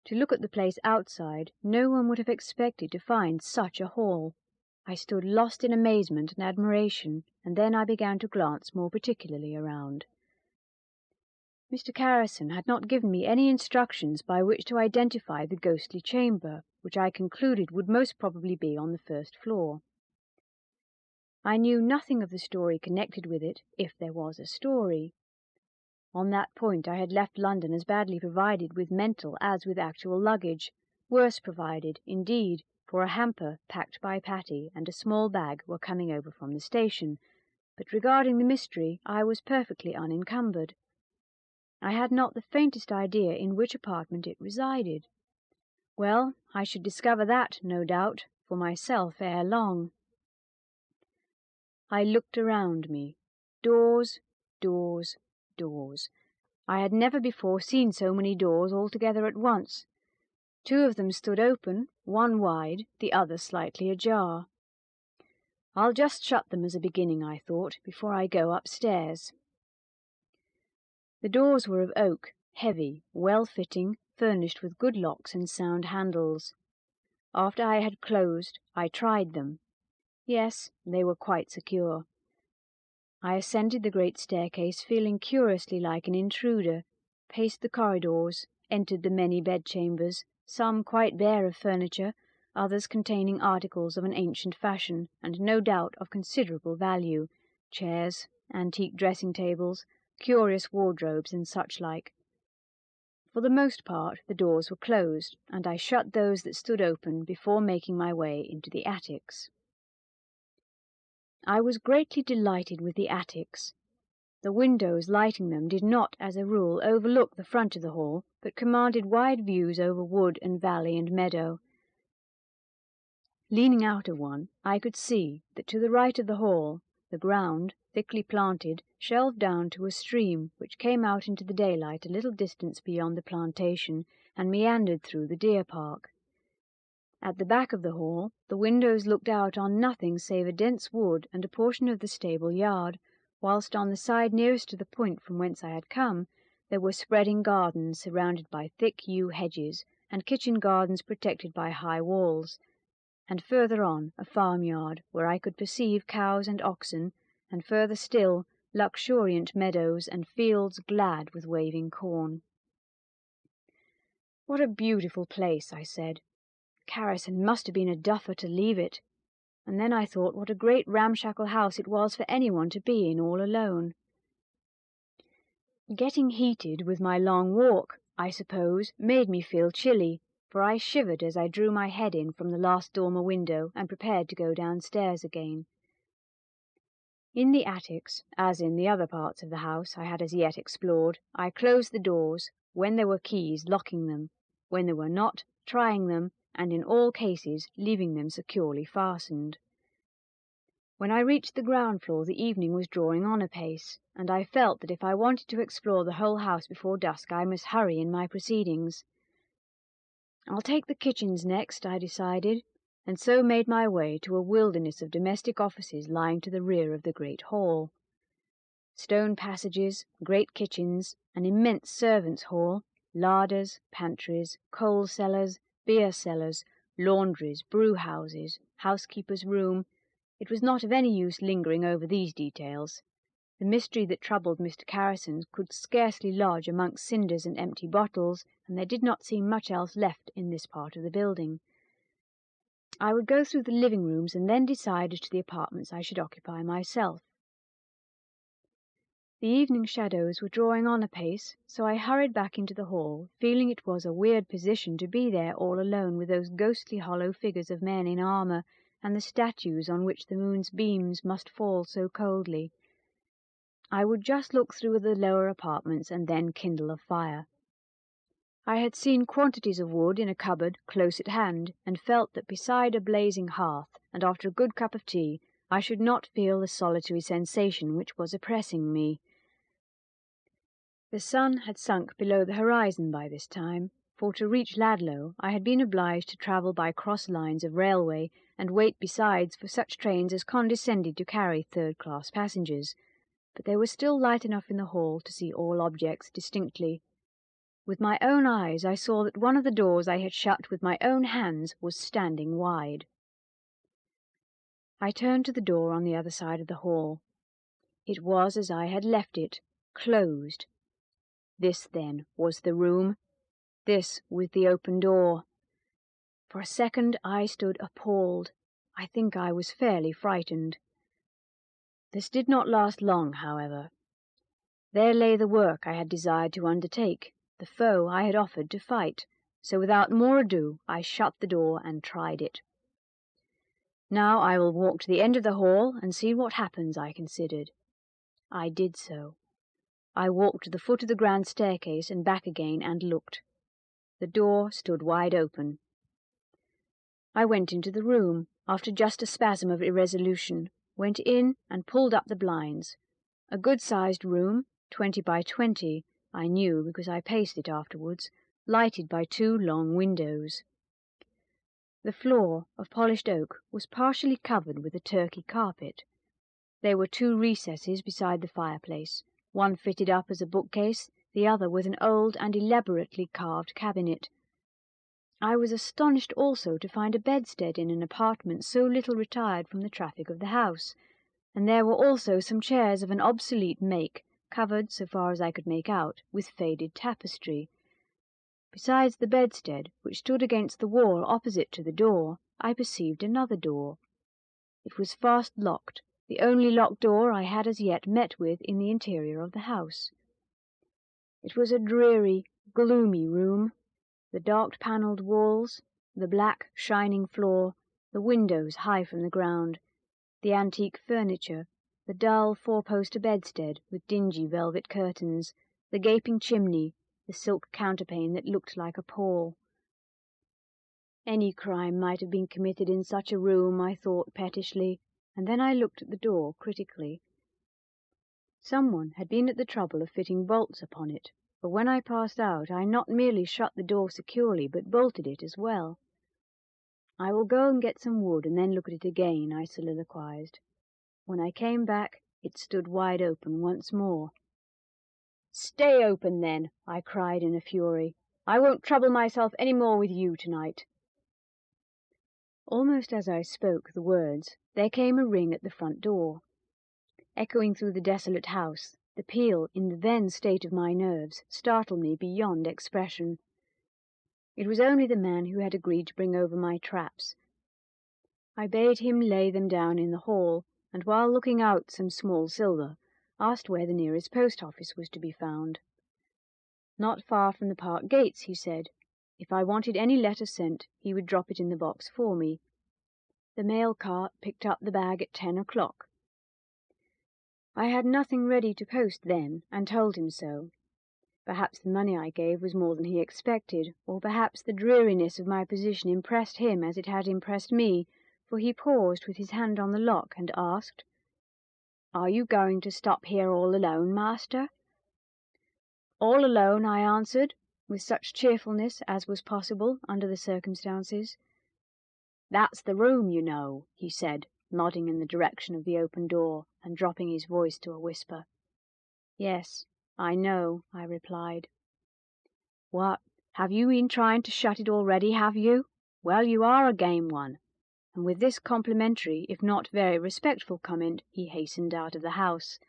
To look at the place outside, no one would have expected to find such a hall. I stood lost in amazement and admiration, and then I began to glance more particularly around. Mr. Carrison had not given me any instructions by which to identify the ghostly chamber, which I concluded would most probably be on the 1st floor. I knew nothing of the story connected with it, if there was a story. On that point I had left London as badly provided with mental as with actual luggage, worse provided, indeed, for a hamper packed by Patty and a small bag were coming over from the station, but regarding the mystery I was perfectly unencumbered. I had not the faintest idea in which apartment it resided. Well, I should discover that, no doubt, for myself ere long. I looked around me. Doors, doors, doors. I had never before seen so many doors all together at once. 2 of them stood open, one wide, the other slightly ajar. I'll just shut them as a beginning, I thought, before I go upstairs. The doors were of oak, heavy, well-fitting, furnished with good locks and sound handles. After I had closed, I tried them. Yes, they were quite secure. I ascended the great staircase, feeling curiously like an intruder, paced the corridors, entered the many bedchambers, some quite bare of furniture, others containing articles of an ancient fashion, and no doubt of considerable value, chairs, antique dressing-tables, curious wardrobes, and such like. For the most part the doors were closed, and I shut those that stood open before making my way into the attics. I was greatly delighted with the attics. The windows lighting them did not, as a rule, overlook the front of the hall, but commanded wide views over wood and valley and meadow. Leaning out of one, I could see that to the right of the hall, the ground, thickly planted, shelved down to a stream which came out into the daylight a little distance beyond the plantation and meandered through the deer park. At the back of the hall, the windows looked out on nothing save a dense wood and a portion of the stable yard, whilst on the side nearest to the point from whence I had come, there were spreading gardens surrounded by thick yew hedges, and kitchen gardens protected by high walls, and further on a farmyard where I could perceive cows and oxen, and further still luxuriant meadows and fields glad with waving corn. "What a beautiful place," I said. "Carrison must have been a duffer to leave it." And then I thought what a great ramshackle house it was for anyone to be in all alone. Getting heated with my long walk, I suppose, made me feel chilly, for I shivered as I drew my head in from the last dormer window and prepared to go downstairs again. In the attics, as in the other parts of the house I had as yet explored, I closed the doors, when there were keys, locking them, when there were not, trying them, and in all cases leaving them securely fastened. When I reached the ground floor the evening was drawing on apace, and I felt that if I wanted to explore the whole house before dusk I must hurry in my proceedings. "I'll take the kitchens next," I decided, and so made my way to a wilderness of domestic offices lying to the rear of the great hall. Stone passages, great kitchens, an immense servants' hall, larders, pantries, coal cellars, beer cellars, laundries, brew-houses, housekeeper's room. It was not of any use lingering over these details. The mystery that troubled Mr. Carrison could scarcely lodge amongst cinders and empty bottles, and there did not seem much else left in this part of the building. I would go through the living rooms and then decide as to the apartments I should occupy myself. The evening shadows were drawing on apace, so I hurried back into the hall, feeling it was a weird position to be there all alone with those ghostly hollow figures of men in armour, and the statues on which the moon's beams must fall so coldly. I would just look through the lower apartments and then kindle a fire. I had seen quantities of wood in a cupboard close at hand, and felt that beside a blazing hearth, and after a good cup of tea, I should not feel the solitary sensation which was oppressing me. The sun had sunk below the horizon by this time, for to reach Ladlow I had been obliged to travel by cross lines of railway, and wait besides for such trains as condescended to carry third-class passengers, but there was still light enough in the hall to see all objects distinctly. With my own eyes I saw that one of the doors I had shut with my own hands was standing wide. I turned to the door on the other side of the hall. It was as I had left it, closed. This, then, was the room. This was the open door. For a second I stood appalled. I think I was fairly frightened. This did not last long, however. There lay the work I had desired to undertake, the foe I had offered to fight, so without more ado I shut the door and tried it. Now I will walk to the end of the hall and see what happens, I considered. I did so. I walked to the foot of the grand staircase and back again and looked. The door stood wide open. I went into the room, after just a spasm of irresolution, went in and pulled up the blinds. A good-sized room, 20 by 20, I knew because I paced it afterwards, lighted by 2 long windows. The floor, of polished oak, was partially covered with a Turkey carpet. There were 2 recesses beside the fireplace, one fitted up as a bookcase, the other with an old and elaborately carved cabinet. I was astonished also to find a bedstead in an apartment so little retired from the traffic of the house, and there were also some chairs of an obsolete make, covered, so far as I could make out, with faded tapestry. Besides the bedstead, which stood against the wall opposite to the door, I perceived another door. It was fast locked, the only locked door I had as yet met with in the interior of the house. It was a dreary, gloomy room. The dark-panelled walls, the black, shining floor, the windows high from the ground, the antique furniture, the dull four-poster bedstead with dingy velvet curtains, the gaping chimney, the silk counterpane that looked like a pall. Any crime might have been committed in such a room, I thought pettishly, and then I looked at the door critically. Someone had been at the trouble of fitting bolts upon it, for when I passed out I not merely shut the door securely, but bolted it as well. I will go and get some wood and then look at it again, I soliloquized. When I came back, it stood wide open once more. "Stay open, then," I cried in a fury. "I won't trouble myself any more with you tonight." Almost as I spoke the words, there came a ring at the front door. Echoing through the desolate house, the peal, in the then state of my nerves, startled me beyond expression. It was only the man who had agreed to bring over my traps. I bade him lay them down in the hall, and while looking out some small silver, asked where the nearest post office was to be found. Not far from the park gates, he said. If I wanted any letter sent, he would drop it in the box for me. The mail cart picked up the bag at 10 o'clock. I had nothing ready to post then, and told him so. Perhaps the money I gave was more than he expected, or perhaps the dreariness of my position impressed him as it had impressed me, for he paused with his hand on the lock and asked, "Are you going to stop here all alone, master?" "All alone," I answered, with such cheerfulness as was possible under the circumstances. "That's the room, you know," he said, nodding in the direction of the open door, and dropping his voice to a whisper. "Yes, I know," I replied. "What, have you been trying to shut it already, have you? Well, you are a game one." And with this complimentary, if not very respectful comment, he hastened out of the house.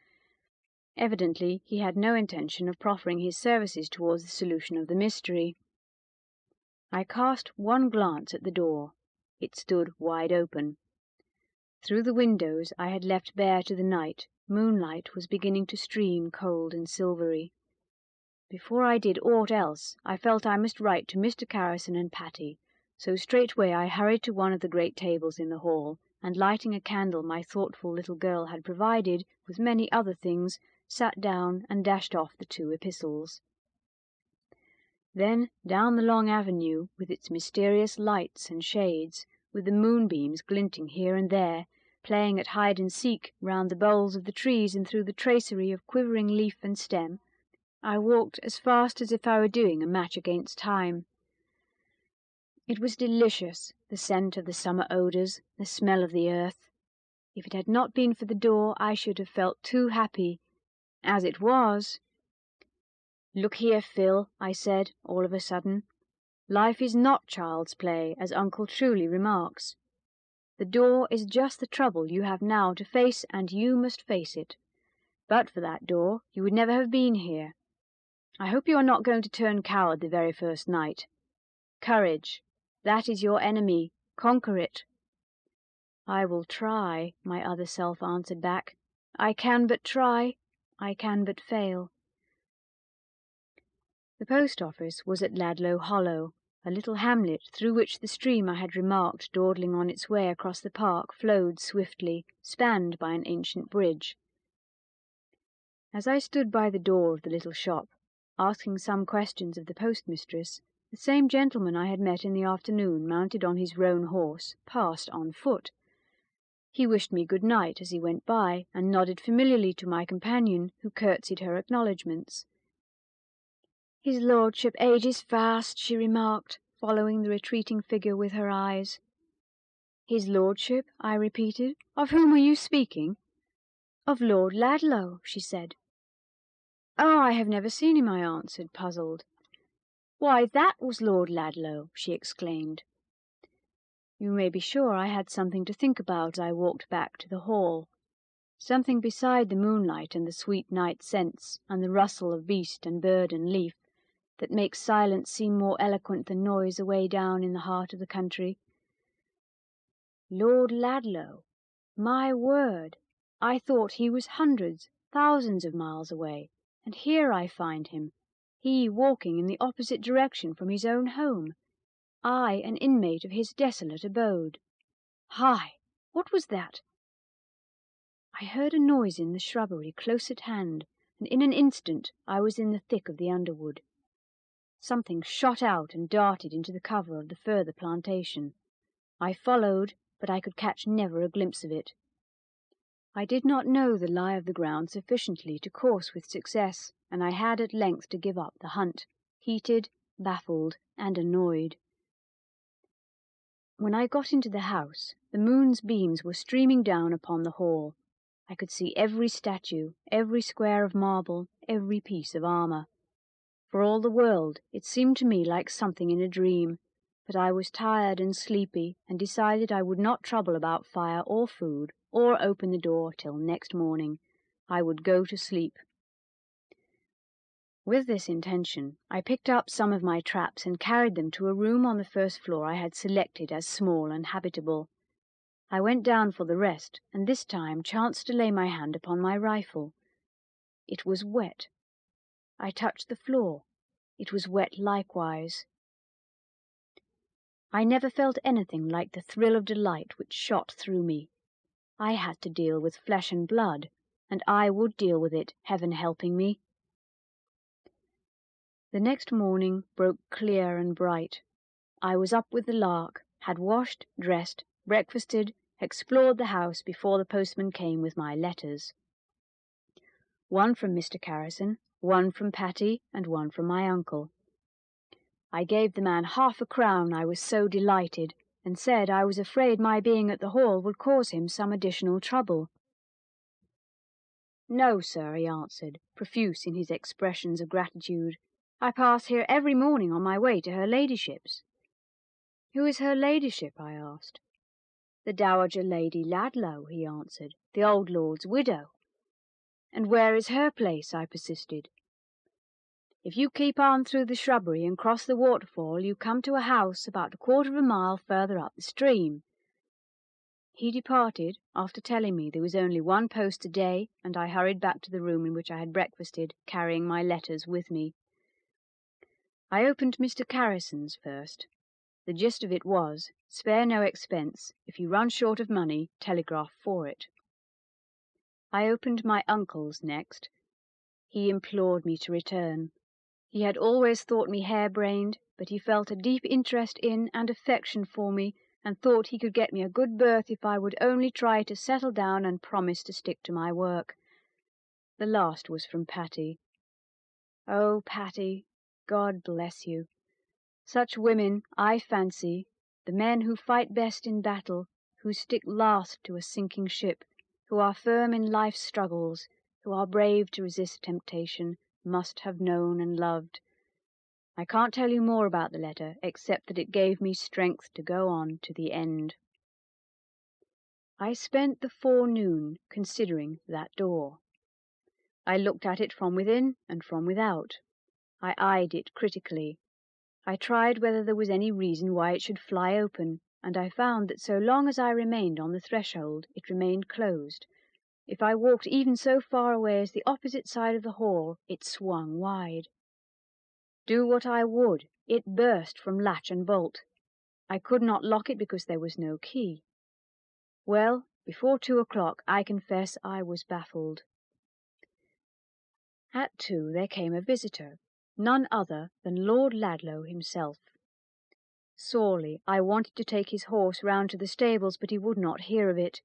Evidently he had no intention of proffering his services towards the solution of the mystery. I cast one glance at the door. It stood wide open. Through the windows I had left bare to the night, moonlight was beginning to stream cold and silvery. Before I did aught else, I felt I must write to Mr. Carrison and Patty, so straightway I hurried to one of the great tables in the hall, and lighting a candle my thoughtful little girl had provided, with many other things, sat down and dashed off the 2 epistles. Then down the long avenue, with its mysterious lights and shades, with the moonbeams glinting here and there, playing at hide-and-seek round the boles of the trees and through the tracery of quivering leaf and stem, I walked as fast as if I were doing a match against time. It was delicious, the scent of the summer odours, the smell of the earth. If it had not been for the door, I should have felt too happy. As it was— "Look here, Phil," I said, all of a sudden. "Life is not child's play, as Uncle truly remarks. The door is just the trouble you have now to face, and you must face it. But for that door, you would never have been here. I hope you are not going to turn coward the very first night. Courage, that is your enemy. Conquer it." "I will try," my other self answered back. "I can but try. I can but fail." The post office was at Ladlow Hollow, a little hamlet through which the stream I had remarked dawdling on its way across the park flowed swiftly, spanned by an ancient bridge. As I stood by the door of the little shop, asking some questions of the postmistress, the same gentleman I had met in the afternoon, mounted on his roan horse, passed on foot. He wished me good night as he went by, and nodded familiarly to my companion, who curtsied her acknowledgments. "His lordship ages fast," she remarked, following the retreating figure with her eyes. "His lordship?" I repeated. "Of whom are you speaking?" "Of Lord Ladlow," she said. "Oh, I have never seen him," I answered, puzzled. "Why, that was Lord Ladlow!" she exclaimed. You may be sure I had something to think about as I walked back to the hall. Something beside the moonlight and the sweet night scents, and the rustle of beast and bird and leaf, that makes silence seem more eloquent than noise away down in the heart of the country. Lord Ladlow! My word! I thought he was hundreds, thousands of miles away, and here I find him, He walking in the opposite direction from his own home, I an inmate of his desolate abode. Hi! What was that? I heard a noise in the shrubbery close at hand, and in an instant I was in the thick of the underwood. Something shot out and darted into the cover of the further plantation. I followed, but I could catch never a glimpse of it. I did not know the lie of the ground sufficiently to course with success, and I had at length to give up the hunt, heated, baffled, and annoyed. When I got into the house, the moon's beams were streaming down upon the hall. I could see every statue, every square of marble, every piece of armour. For all the world, it seemed to me like something in a dream, but I was tired and sleepy, and decided I would not trouble about fire or food, or open the door till next morning. I would go to sleep. With this intention, I picked up some of my traps and carried them to a room on the first floor I had selected as small and habitable. I went down for the rest, and this time chanced to lay my hand upon my rifle. It was wet. I touched the floor. It was wet likewise. I never felt anything like the thrill of delight which shot through me. I had to deal with flesh and blood, and I would deal with it, heaven helping me. The next morning broke clear and bright. I was up with the lark, had washed, dressed, breakfasted, explored the house before the postman came with my letters. One from Mr. Carrison, one from Patty, and one from my uncle. I gave the man £half-a-crown, I was so delighted, and said I was afraid my being at the hall would cause him some additional trouble. No, sir, he answered, profuse in his expressions of gratitude. I pass here every morning on my way to her ladyship's. Who is her ladyship? I asked. The Dowager Lady Ladlow, he answered, the old lord's widow. And where is her place? I persisted. If you keep on through the shrubbery and cross the waterfall, you come to a house about a quarter of a mile further up the stream. He departed, after telling me there was only one post a day, and I hurried back to the room in which I had breakfasted, carrying my letters with me. I opened Mr. Carrison's first. The gist of it was, spare no expense. If you run short of money, telegraph for it. I opened my uncle's next. He implored me to return. He had always thought me harebrained, but he felt a deep interest in and affection for me, and thought he could get me a good berth if I would only try to settle down and promise to stick to my work. The last was from Patty. Oh, Patty, God bless you. Such women, I fancy, the men who fight best in battle, who stick last to a sinking ship, who are firm in life's struggles, who are brave to resist temptation, must have known and loved. I can't tell you more about the letter, except that it gave me strength to go on to the end. I spent the forenoon considering that door. I looked at it from within and from without. I eyed it critically. I tried whether there was any reason why it should fly open, and I found that so long as I remained on the threshold, it remained closed. If I walked even so far away as the opposite side of the hall, it swung wide. Do what I would, it burst from latch and bolt. I could not lock it because there was no key. Well, before 2 o'clock, I confess I was baffled. At 2 there came a visitor, none other than Lord Ladlow himself. Sorely I wanted to take his horse round to the stables, but he would not hear of it.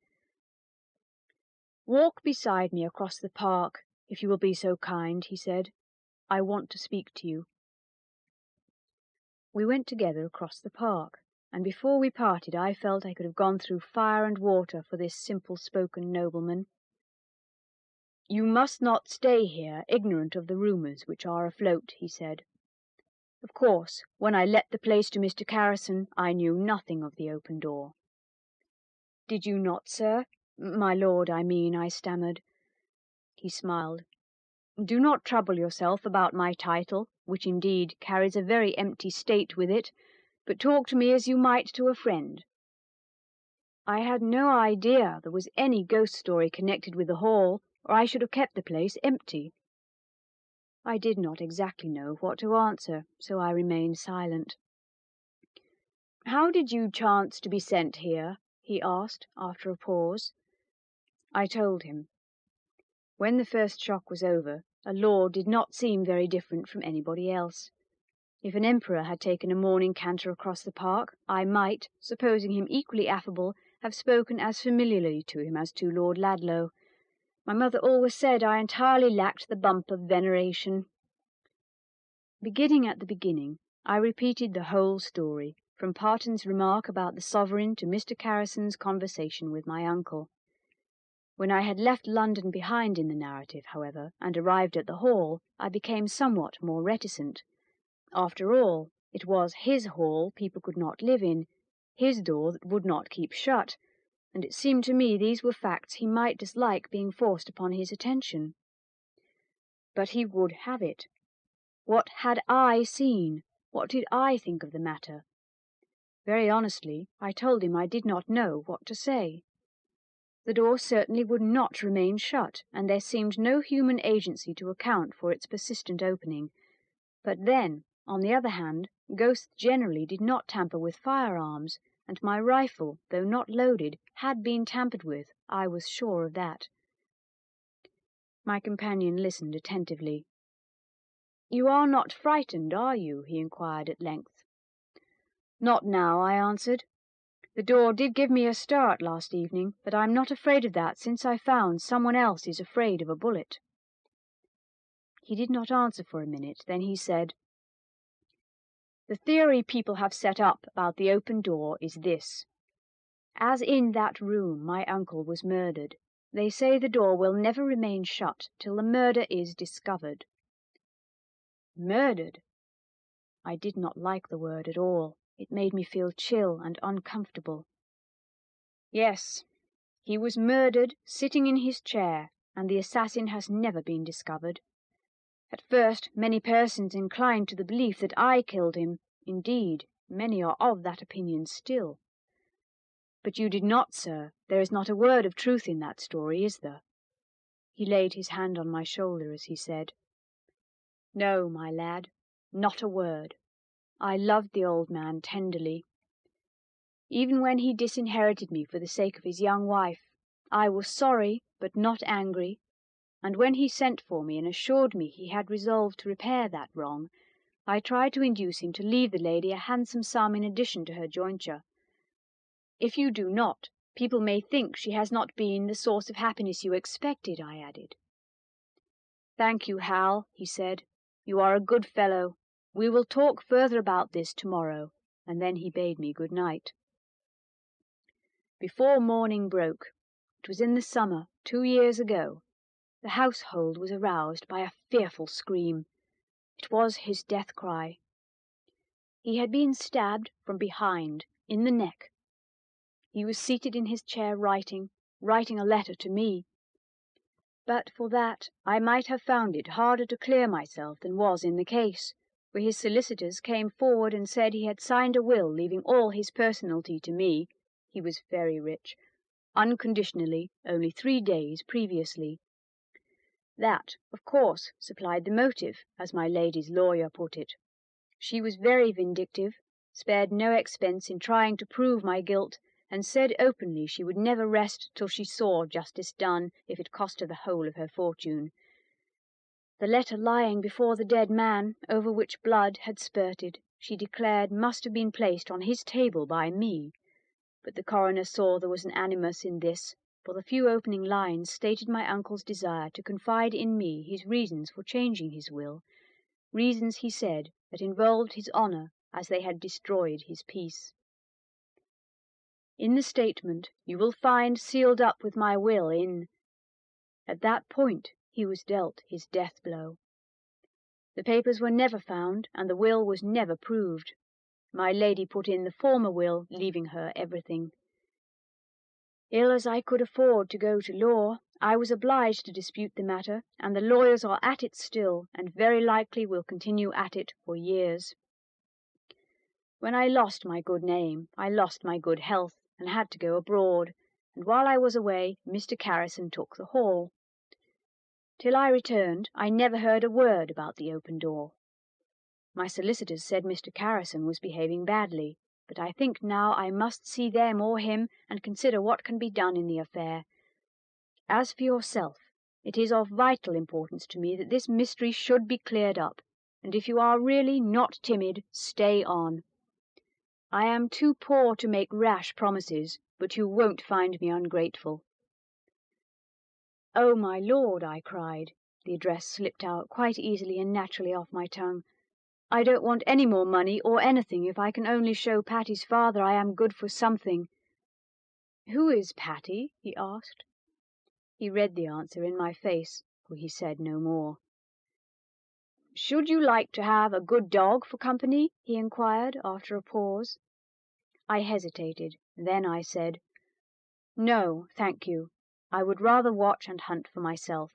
"Walk beside me across the park, if you will be so kind," he said. "I want to speak to you." We went together across the park, and before we parted I felt I could have gone through fire and water for this simple-spoken nobleman. "You must not stay here ignorant of the rumours which are afloat," he said. "Of course, when I let the place to Mr. Carrison, I knew nothing of the open door." "Did you not, sir? My lord, I mean," I stammered. He smiled. "Do not trouble yourself about my title, which indeed carries a very empty state with it, but talk to me as you might to a friend. I had no idea there was any ghost story connected with the hall, or I should have kept the place empty." I did not exactly know what to answer, so I remained silent. "How did you chance to be sent here?" he asked, after a pause. I told him. When the first shock was over, a lord did not seem very different from anybody else. If an emperor had taken a morning canter across the park, I might, supposing him equally affable, have spoken as familiarly to him as to Lord Ladlow. My mother always said I entirely lacked the bump of veneration. Beginning at the beginning, I repeated the whole story, from Parton's remark about the sovereign to Mr. Carrison's conversation with my uncle. When I had left London behind in the narrative, however, and arrived at the Hall, I became somewhat more reticent. After all, it was his hall people could not live in, his door that would not keep shut, and it seemed to me these were facts he might dislike being forced upon his attention. But he would have it. What had I seen? What did I think of the matter? Very honestly, I told him I did not know what to say. The door certainly would not remain shut, and there seemed no human agency to account for its persistent opening. But then, on the other hand, ghosts generally did not tamper with firearms, and my rifle, though not loaded, had been tampered with. I was sure of that. My companion listened attentively. "You are not frightened, are you?" he inquired at length. "Not now," I answered. "The door did give me a start last evening, but I'm not afraid of that since I found someone else is afraid of a bullet." He did not answer for a minute, then he said, "The theory people have set up about the open door is this. As in that room my uncle was murdered, they say the door will never remain shut till the murder is discovered." Murdered! I did not like the word at all. It made me feel chill and uncomfortable. "Yes, he was murdered sitting in his chair, and the assassin has never been discovered. At first many persons inclined to the belief that I killed him. Indeed, many are of that opinion still. But you did not, sir. There is not a word of truth in that story, is there?" He laid his hand on my shoulder as he said, "No, my lad, not a word. I loved the old man tenderly. Even when he disinherited me for the sake of his young wife, I was sorry but not angry, and when he sent for me and assured me he had resolved to repair that wrong, I tried to induce him to leave the lady a handsome sum in addition to her jointure. If you do not, people may think she has not been the source of happiness you expected," I added. "Thank you, Hal," he said. "You are a good fellow. We will talk further about this tomorrow," and then he bade me good night. Before morning broke, it was in the summer, 2 years ago, the household was aroused by a fearful scream. It was his death cry. He had been stabbed from behind, in the neck. He was seated in his chair writing a letter to me. But for that, I might have found it harder to clear myself than was in the case, where his solicitors came forward and said he had signed a will leaving all his personalty to me. He was very rich, unconditionally, only 3 days previously. That, of course, supplied the motive, as my lady's lawyer put it. She was very vindictive, spared no expense in trying to prove my guilt, and said openly she would never rest till she saw justice done, if it cost her the whole of her fortune. The letter lying before the dead man, over which blood had spurted, she declared must have been placed on his table by me, but the coroner saw there was an animus in this, for the few opening lines stated my uncle's desire to confide in me his reasons for changing his will, reasons, he said, that involved his honour as they had destroyed his peace. In the statement you will find sealed up with my will in—" At that point he was dealt his death blow. The papers were never found, and the will was never proved. My lady put in the former will, leaving her everything. Ill as I could afford to go to law, I was obliged to dispute the matter, and the lawyers are at it still, and very likely will continue at it for years. When I lost my good name, I lost my good health, and had to go abroad, and while I was away, Mr. Carrison took the Hall. Till I returned, I never heard a word about the open door. My solicitors said Mr. Carrison was behaving badly, but I think now I must see them or him and consider what can be done in the affair. As for yourself, it is of vital importance to me that this mystery should be cleared up, and if you are really not timid, stay on. I am too poor to make rash promises, but you won't find me ungrateful." "Oh, my lord," I cried. The address slipped out quite easily and naturally off my tongue. "I don't want any more money or anything if I can only show Patty's father I am good for something." "Who is Patty?" he asked. He read the answer in my face, for he said no more. "Should you like to have a good dog for company?" he inquired after a pause. I hesitated. Then I said, "No, thank you. I would rather watch and hunt for myself."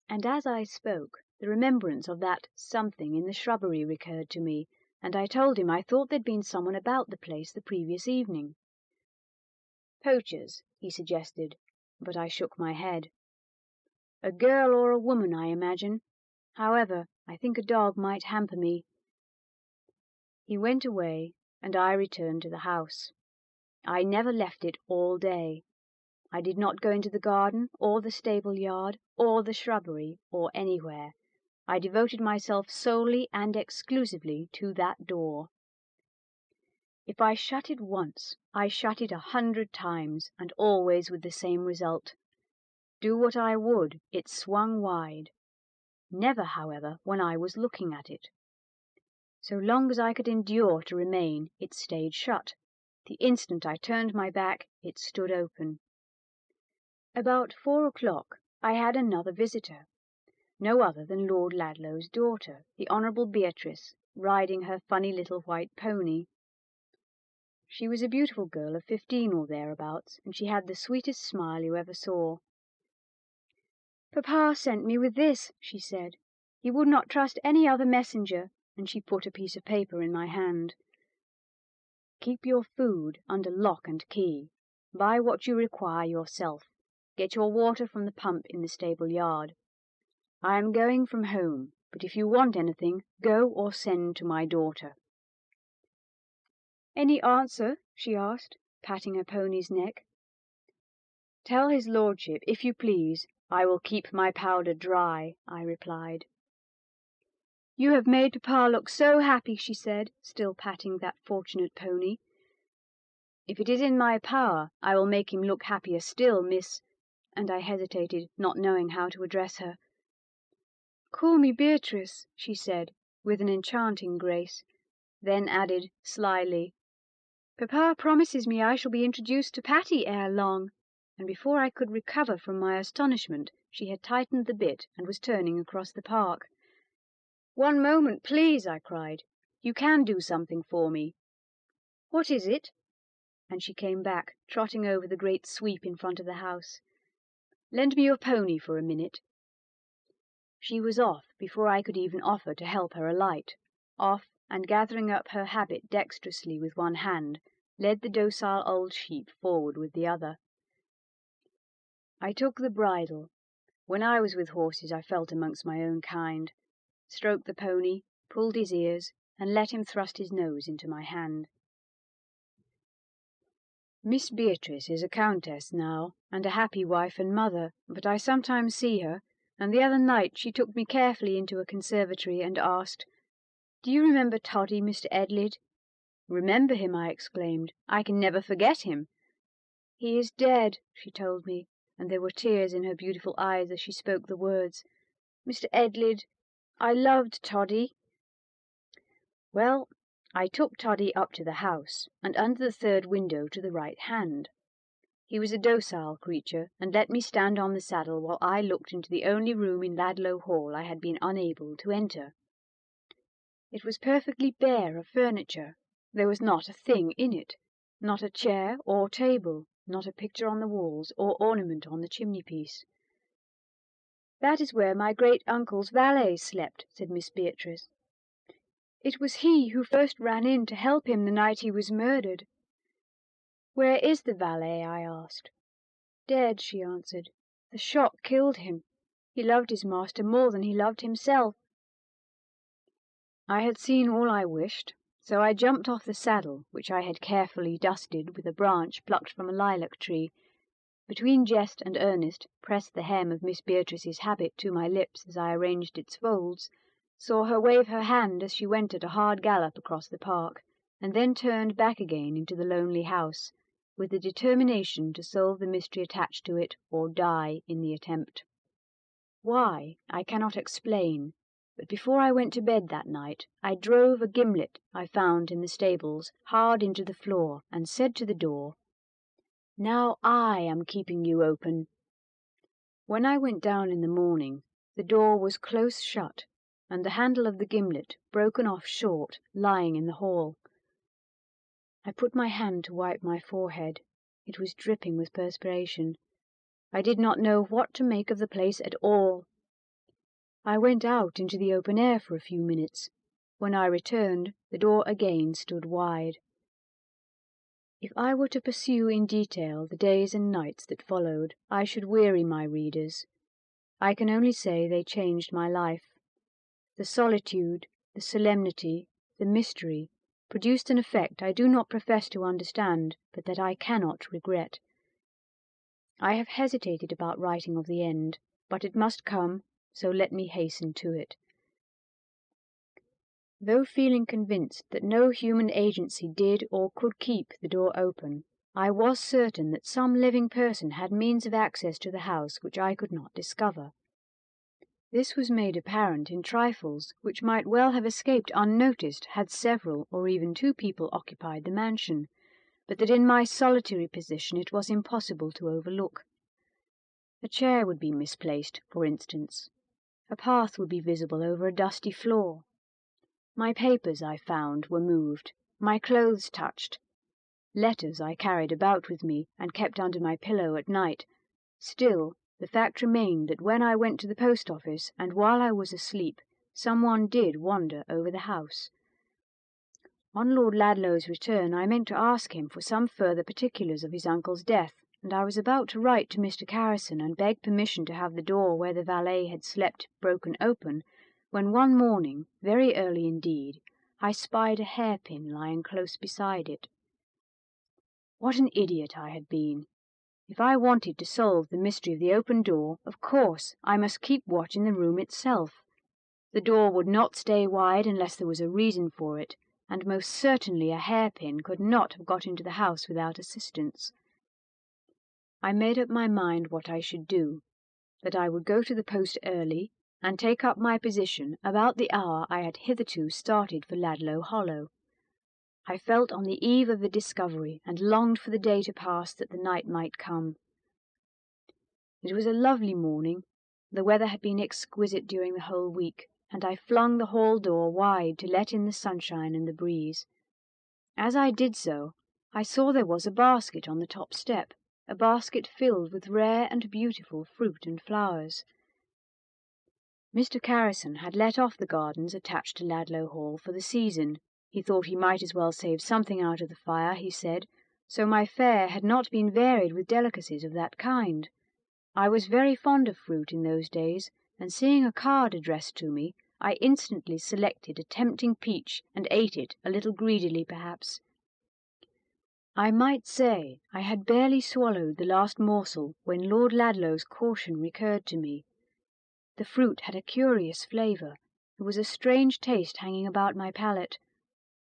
And as I spoke, the remembrance of that something in the shrubbery recurred to me, and I told him I thought there'd been someone about the place the previous evening. "Poachers," he suggested, but I shook my head. "A girl or a woman, I imagine. However, I think a dog might hamper me." He went away, and I returned to the house. I never left it all day. I did not go into the garden, or the stable yard, or the shrubbery, or anywhere. I devoted myself solely and exclusively to that door. If I shut it once, I shut it 100 times, and always with the same result. Do what I would, it swung wide. Never, however, when I was looking at it. So long as I could endure to remain, it stayed shut. The instant I turned my back, it stood open. About 4 o'clock, I had another visitor. No other than Lord Ludlow's daughter, the Honourable Beatrice, riding her funny little white pony. She was a beautiful girl of 15 or thereabouts, and she had the sweetest smile you ever saw. "Papa sent me with this," she said. "He would not trust any other messenger," and she put a piece of paper in my hand. "Keep your food under lock and key. Buy what you require yourself. Get your water from the pump in the stable yard. I am going from home, but if you want anything, go or send to my daughter." "Any answer?" she asked, patting her pony's neck. "Tell his lordship, if you please, I will keep my powder dry," I replied. "You have made papa look so happy," she said, still patting that fortunate pony. "If it is in my power, I will make him look happier still, Miss—" and I hesitated, not knowing how to address her. "Call me Beatrice," she said, with an enchanting grace, then added slyly, "Papa promises me I shall be introduced to Patty ere long," and before I could recover from my astonishment, she had tightened the bit and was turning across the park. "One moment, please," I cried. "You can do something for me." "What is it?" And she came back, trotting over the great sweep in front of the house. "Lend me your pony for a minute." She was off before I could even offer to help her alight, off, and gathering up her habit dexterously with one hand, led the docile old sheep forward with the other. I took the bridle. When I was with horses I felt amongst my own kind, stroked the pony, pulled his ears, and let him thrust his nose into my hand. Miss Beatrice is a countess now, and a happy wife and mother, but I sometimes see her, and the other night she took me carefully into a conservatory and asked, "Do you remember Toddy, Mr. Edlyd?" "Remember him?" I exclaimed. "I can never forget him." "He is dead," she told me, and there were tears in her beautiful eyes as she spoke the words. "Mr. Edlyd, I loved Toddy." Well, I took Toddy up to the house, and under the third window to the right hand. He was a docile creature, and let me stand on the saddle while I looked into the only room in Ludlow Hall I had been unable to enter. It was perfectly bare of furniture. There was not a thing in it, not a chair or table, not a picture on the walls or ornament on the chimney-piece. "That is where my great-uncle's valet slept," said Miss Beatrice. "It was he who first ran in to help him the night he was murdered." "Where is the valet?" I asked. "Dead," she answered. The shock killed him. He loved his master more than he loved himself. I had seen all I wished, so I jumped off the saddle, which I had carefully dusted with a branch plucked from a lilac tree. Between jest and earnest, pressed the hem of Miss Beatrice's habit to my lips as I arranged its folds, saw her wave her hand as she went at a hard gallop across the park, and then turned back again into the lonely house, with the determination to solve the mystery attached to it or die in the attempt. Why, I cannot explain, but before I went to bed that night I drove a gimlet I found in the stables hard into the floor and said to the door, "Now I am keeping you open." When I went down in the morning, the door was close shut, and the handle of the gimlet broken off short, lying in the hall. I put my hand to wipe my forehead. It was dripping with perspiration. I did not know what to make of the place at all. I went out into the open air for a few minutes. When I returned, the door again stood wide. If I were to pursue in detail the days and nights that followed, I should weary my readers. I can only say they changed my life. The solitude, the solemnity, the mystery, produced an effect I do not profess to understand, but that I cannot regret. I have hesitated about writing of the end, but it must come, so let me hasten to it. Though feeling convinced that no human agency did or could keep the door open, I was certain that some living person had means of access to the house which I could not discover. This was made apparent in trifles which might well have escaped unnoticed had several or even two people occupied the mansion, but that in my solitary position it was impossible to overlook. A chair would be misplaced, for instance. A path would be visible over a dusty floor. My papers, I found, were moved, my clothes touched. Letters I carried about with me and kept under my pillow at night. Still, the fact remained that when I went to the post office and while I was asleep, someone did wander over the house. On Lord Ladlow's return I meant to ask him for some further particulars of his uncle's death, and I was about to write to Mr. Carrison and beg permission to have the door where the valet had slept broken open, when one morning, very early indeed, I spied a hairpin lying close beside it. What an idiot I had been! If I wanted to solve the mystery of the open door, of course I must keep watch in the room itself. The door would not stay wide unless there was a reason for it, and most certainly a hairpin could not have got into the house without assistance. I made up my mind what I should do, that I would go to the post early, and take up my position about the hour I had hitherto started for Ladlow Hollow. I felt on the eve of the discovery, and longed for the day to pass that the night might come. It was a lovely morning. The weather had been exquisite during the whole week, and I flung the hall door wide to let in the sunshine and the breeze. As I did so, I saw there was a basket on the top step, a basket filled with rare and beautiful fruit and flowers. Mr. Carrison had let off the gardens attached to Ladlow Hall for the season. He thought he might as well save something out of the fire, he said, so my fare had not been varied with delicacies of that kind. I was very fond of fruit in those days, and seeing a card addressed to me, I instantly selected a tempting peach and ate it, a little greedily perhaps. I might say I had barely swallowed the last morsel when Lord Ladlow's caution recurred to me. The fruit had a curious flavour. There was a strange taste hanging about my palate.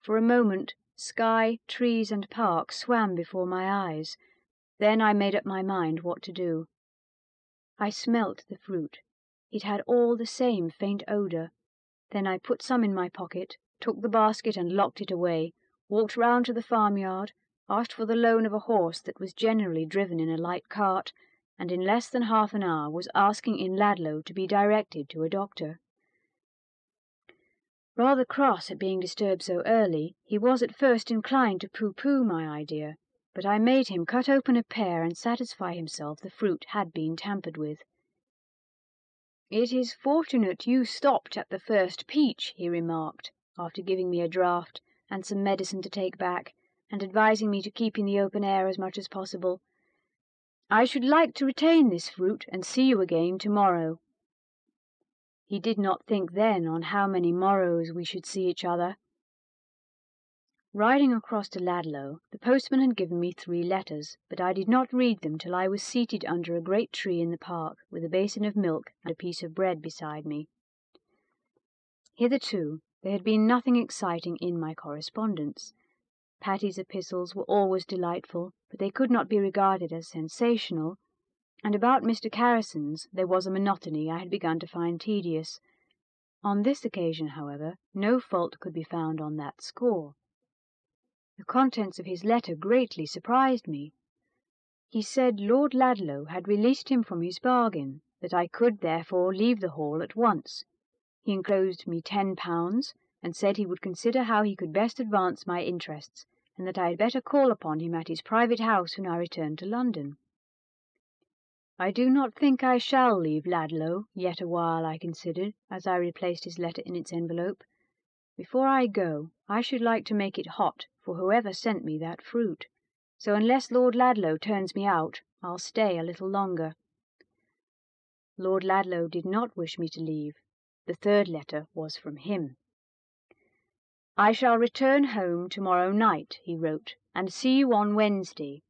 For a moment, sky, trees, and park swam before my eyes. Then I made up my mind what to do. I smelt the fruit. It had all the same faint odour. Then I put some in my pocket, took the basket and locked it away, walked round to the farmyard, asked for the loan of a horse that was generally driven in a light cart, and in less than half an hour was asking in Ladlow to be directed to a doctor. Rather cross at being disturbed so early, he was at first inclined to pooh-pooh my idea, but I made him cut open a pear and satisfy himself the fruit had been tampered with. "It is fortunate you stopped at the first peach," he remarked, after giving me a draught and some medicine to take back, and advising me to keep in the open air as much as possible. I should like to retain this fruit and see you again tomorrow. He did not think then on how many morrows we should see each other. Riding across to Ladlow, the postman had given me 3 letters, but I did not read them till I was seated under a great tree in the park, with a basin of milk and a piece of bread beside me. Hitherto there had been nothing exciting in my correspondence. Patty's epistles were always delightful, but they could not be regarded as sensational, and about Mr. Carrison's there was a monotony I had begun to find tedious. On this occasion, however, no fault could be found on that score. The contents of his letter greatly surprised me. He said Lord Ladlow had released him from his bargain, that I could therefore leave the Hall at once. He enclosed me £10, and said he would consider how he could best advance my interests, and that I had better call upon him at his private house when I returned to London. I do not think I shall leave Ladlow yet a while, I considered, as I replaced his letter in its envelope. Before I go, I should like to make it hot for whoever sent me that fruit, so unless Lord Ladlow turns me out, I'll stay a little longer. Lord Ladlow did not wish me to leave. The 3rd letter was from him. I shall return home tomorrow night, he wrote, and see you on Wednesday.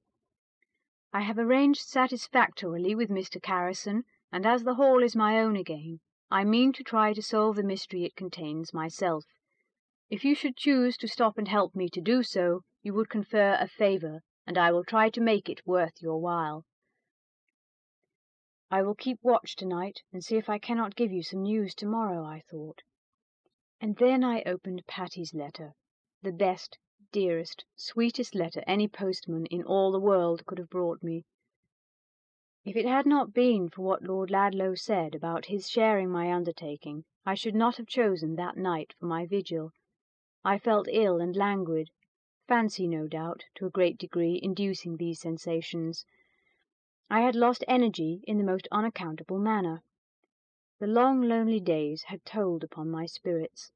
I have arranged satisfactorily with Mr. Carrison, and as the Hall is my own again, I mean to try to solve the mystery it contains myself. If you should choose to stop and help me to do so, you would confer a favour, and I will try to make it worth your while. I will keep watch tonight, and see if I cannot give you some news tomorrow, I thought. And then I opened Patty's letter, the best, dearest, sweetest letter any postman in all the world could have brought me. If it had not been for what Lord Ladlow said about his sharing my undertaking, I should not have chosen that night for my vigil. I felt ill and languid, fancy, no doubt, to a great degree, inducing these sensations. I had lost energy in the most unaccountable manner. The long lonely days had told upon my spirits.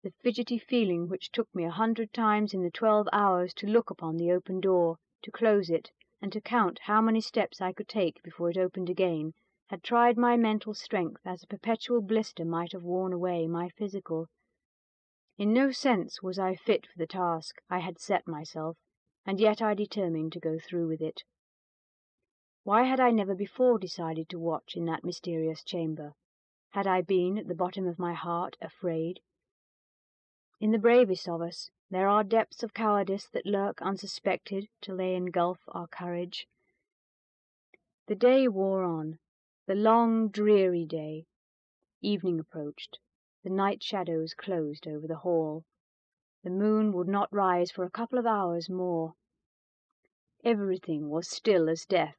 The fidgety feeling which took me 100 times in the 12 hours to look upon the open door, to close it, and to count how many steps I could take before it opened again, had tried my mental strength as a perpetual blister might have worn away my physical. In no sense was I fit for the task I had set myself, and yet I determined to go through with it. Why had I never before decided to watch in that mysterious chamber? Had I been, at the bottom of my heart, afraid? In the bravest of us there are depths of cowardice that lurk unsuspected till they engulf our courage. The day wore on, the long, dreary day. Evening approached. The night shadows closed over the hall. The moon would not rise for a couple of hours more. Everything was still as death.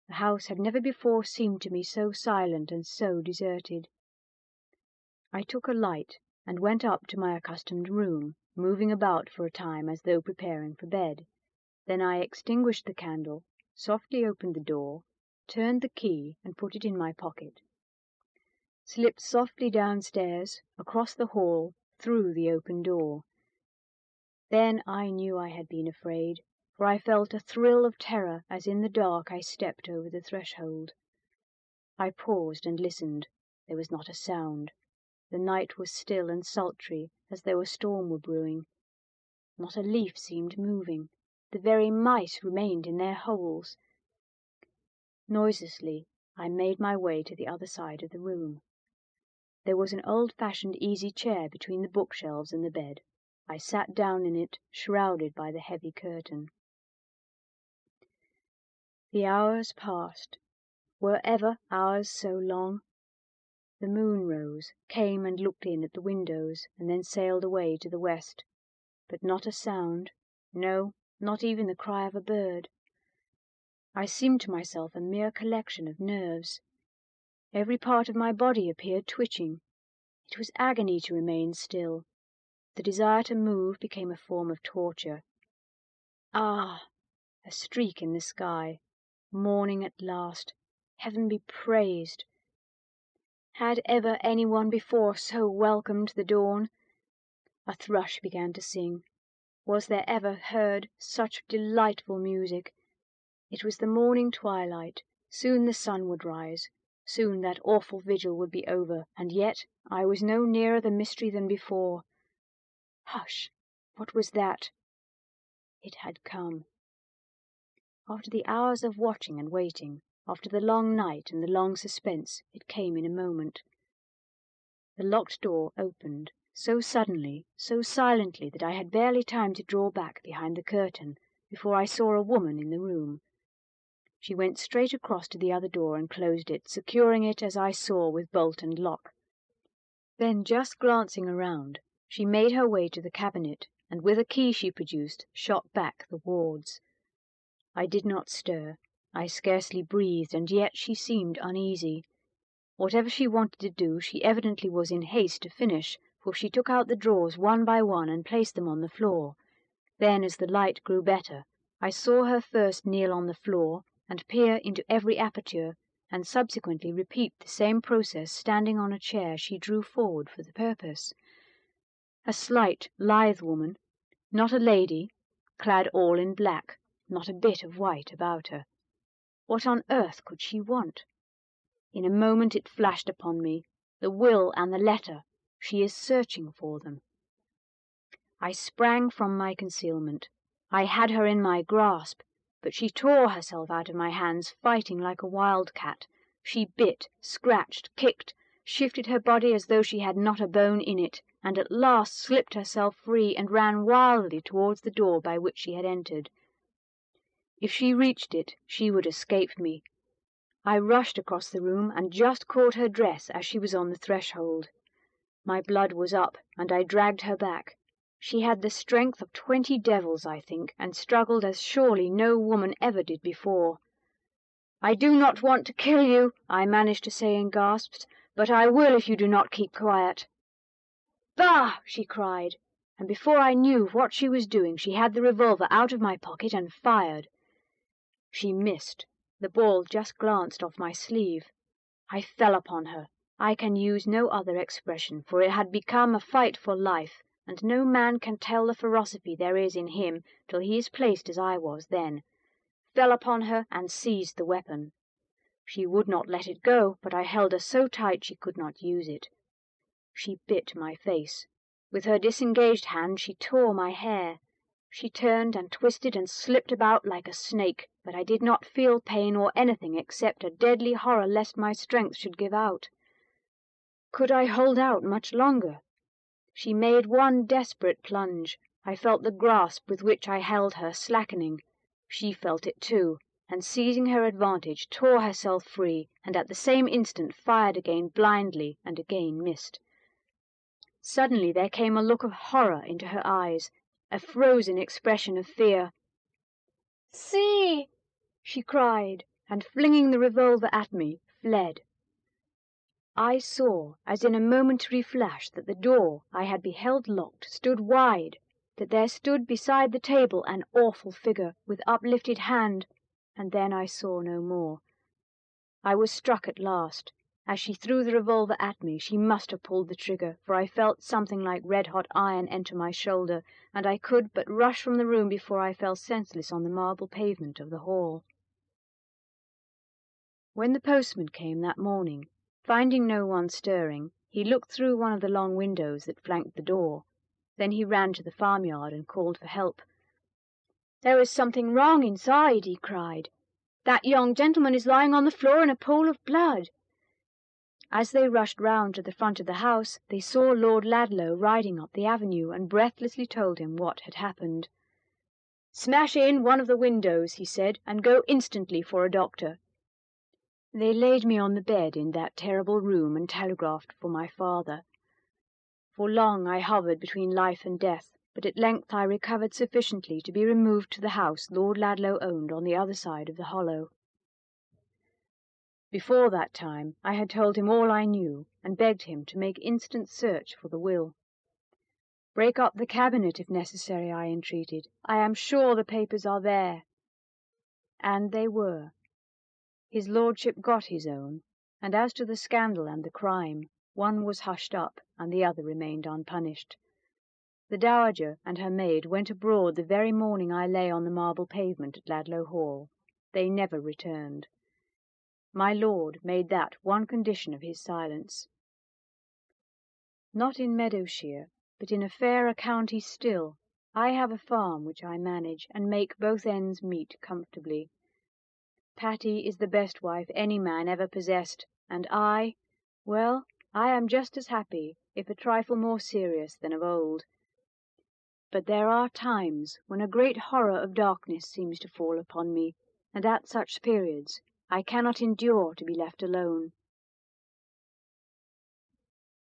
The house had never before seemed to me so silent and so deserted. I took a light and went up to my accustomed room, moving about for a time as though preparing for bed. Then I extinguished the candle, softly opened the door, turned the key and put it in my pocket, slipped softly downstairs, across the hall, through the open door. Then I knew I had been afraid, for I felt a thrill of terror as in the dark I stepped over the threshold. I paused and listened. There was not a sound. The night was still and sultry, as though a storm were brewing. Not a leaf seemed moving. The very mice remained in their holes. Noiselessly I made my way to the other side of the room. There was an old-fashioned easy chair between the bookshelves and the bed. I sat down in it, shrouded by the heavy curtain. The hours passed. Were ever hours so long? The moon rose, came and looked in at the windows, and then sailed away to the west. But not a sound, no, not even the cry of a bird. I seemed to myself a mere collection of nerves. Every part of my body appeared twitching. It was agony to remain still. The desire to move became a form of torture. Ah! A streak in the sky. Morning at last. Heaven be praised! Had ever anyone before so welcomed the dawn? A thrush began to sing. Was there ever heard such delightful music? It was the morning twilight. Soon the sun would rise. Soon that awful vigil would be over, and yet I was no nearer the mystery than before. Hush! What was that? It had come. After the hours of watching and waiting, after the long night and the long suspense, it came in a moment. The locked door opened, so suddenly, so silently, that I had barely time to draw back behind the curtain before I saw a woman in the room. She went straight across to the other door and closed it, securing it, as I saw, with bolt and lock. Then, just glancing around, she made her way to the cabinet, and with a key she produced, shot back the wards. I did not stir. I scarcely breathed, and yet she seemed uneasy. Whatever she wanted to do, she evidently was in haste to finish, for she took out the drawers one by one and placed them on the floor. Then, as the light grew better, I saw her first kneel on the floor and peer into every aperture, and subsequently repeat the same process standing on a chair she drew forward for the purpose. A slight, lithe woman, not a lady, clad all in black, not a bit of white about her. What on earth could she want? In a moment it flashed upon me. The will and the letter. She is searching for them. I sprang from my concealment. I had her in my grasp, but she tore herself out of my hands, fighting like a wildcat. She bit, scratched, kicked, shifted her body as though she had not a bone in it, and at last slipped herself free and ran wildly towards the door by which she had entered. If she reached it, she would escape me. I rushed across the room and just caught her dress as she was on the threshold. My blood was up, and I dragged her back. She had the strength of 20 devils, I think, and struggled as surely no woman ever did before. "I do not want to kill you," I managed to say in gasps, "but I will if you do not keep quiet." "Bah!" she cried, and before I knew what she was doing she had the revolver out of my pocket and fired. She missed. The ball just glanced off my sleeve. I fell upon her. I can use no other expression, for it had become a fight for life, and no man can tell the ferocity there is in him till he is placed as I was then. Fell upon her and seized the weapon. She would not let it go, but I held her so tight she could not use it. She bit my face. With her disengaged hand she tore my hair. She turned and twisted and slipped about like a snake, but I did not feel pain or anything except a deadly horror lest my strength should give out. Could I hold out much longer? She made one desperate plunge. I felt the grasp with which I held her slackening. She felt it too, and seizing her advantage, tore herself free, and at the same instant fired again blindly, and again missed. Suddenly there came a look of horror into her eyes, a frozen expression of fear. "See!" she cried, and flinging the revolver at me, fled. I saw, as in a momentary flash, that the door I had beheld locked stood wide, that there stood beside the table an awful figure with uplifted hand, and then I saw no more. I was struck at last. As she threw the revolver at me, she must have pulled the trigger, for I felt something like red-hot iron enter my shoulder, and I could but rush from the room before I fell senseless on the marble pavement of the hall. When the postman came that morning, finding no one stirring, he looked through one of the long windows that flanked the door. Then he ran to the farmyard and called for help. "There is something wrong inside," he cried. "That young gentleman is lying on the floor in a pool of blood." As they rushed round to the front of the house, they saw Lord Ludlow riding up the avenue, and breathlessly told him what had happened. "Smash in one of the windows," he said, "and go instantly for a doctor." They laid me on the bed in that terrible room and telegraphed for my father. For long I hovered between life and death, but at length I recovered sufficiently to be removed to the house Lord Ludlow owned on the other side of the hollow. Before that time I had told him all I knew, and begged him to make instant search for the will. "Break up the cabinet if necessary," I entreated. "I am sure the papers are there." And they were. His lordship got his own, and as to the scandal and the crime, one was hushed up, and the other remained unpunished. The dowager and her maid went abroad the very morning I lay on the marble pavement at Ludlow Hall. They never returned. My lord made that one condition of his silence. Not in Meadowshire, but in a fairer county still, I have a farm which I manage, and make both ends meet comfortably. Patty is the best wife any man ever possessed, and well, I am just as happy, if a trifle more serious than of old. But there are times when a great horror of darkness seems to fall upon me, and at such periods I cannot endure to be left alone.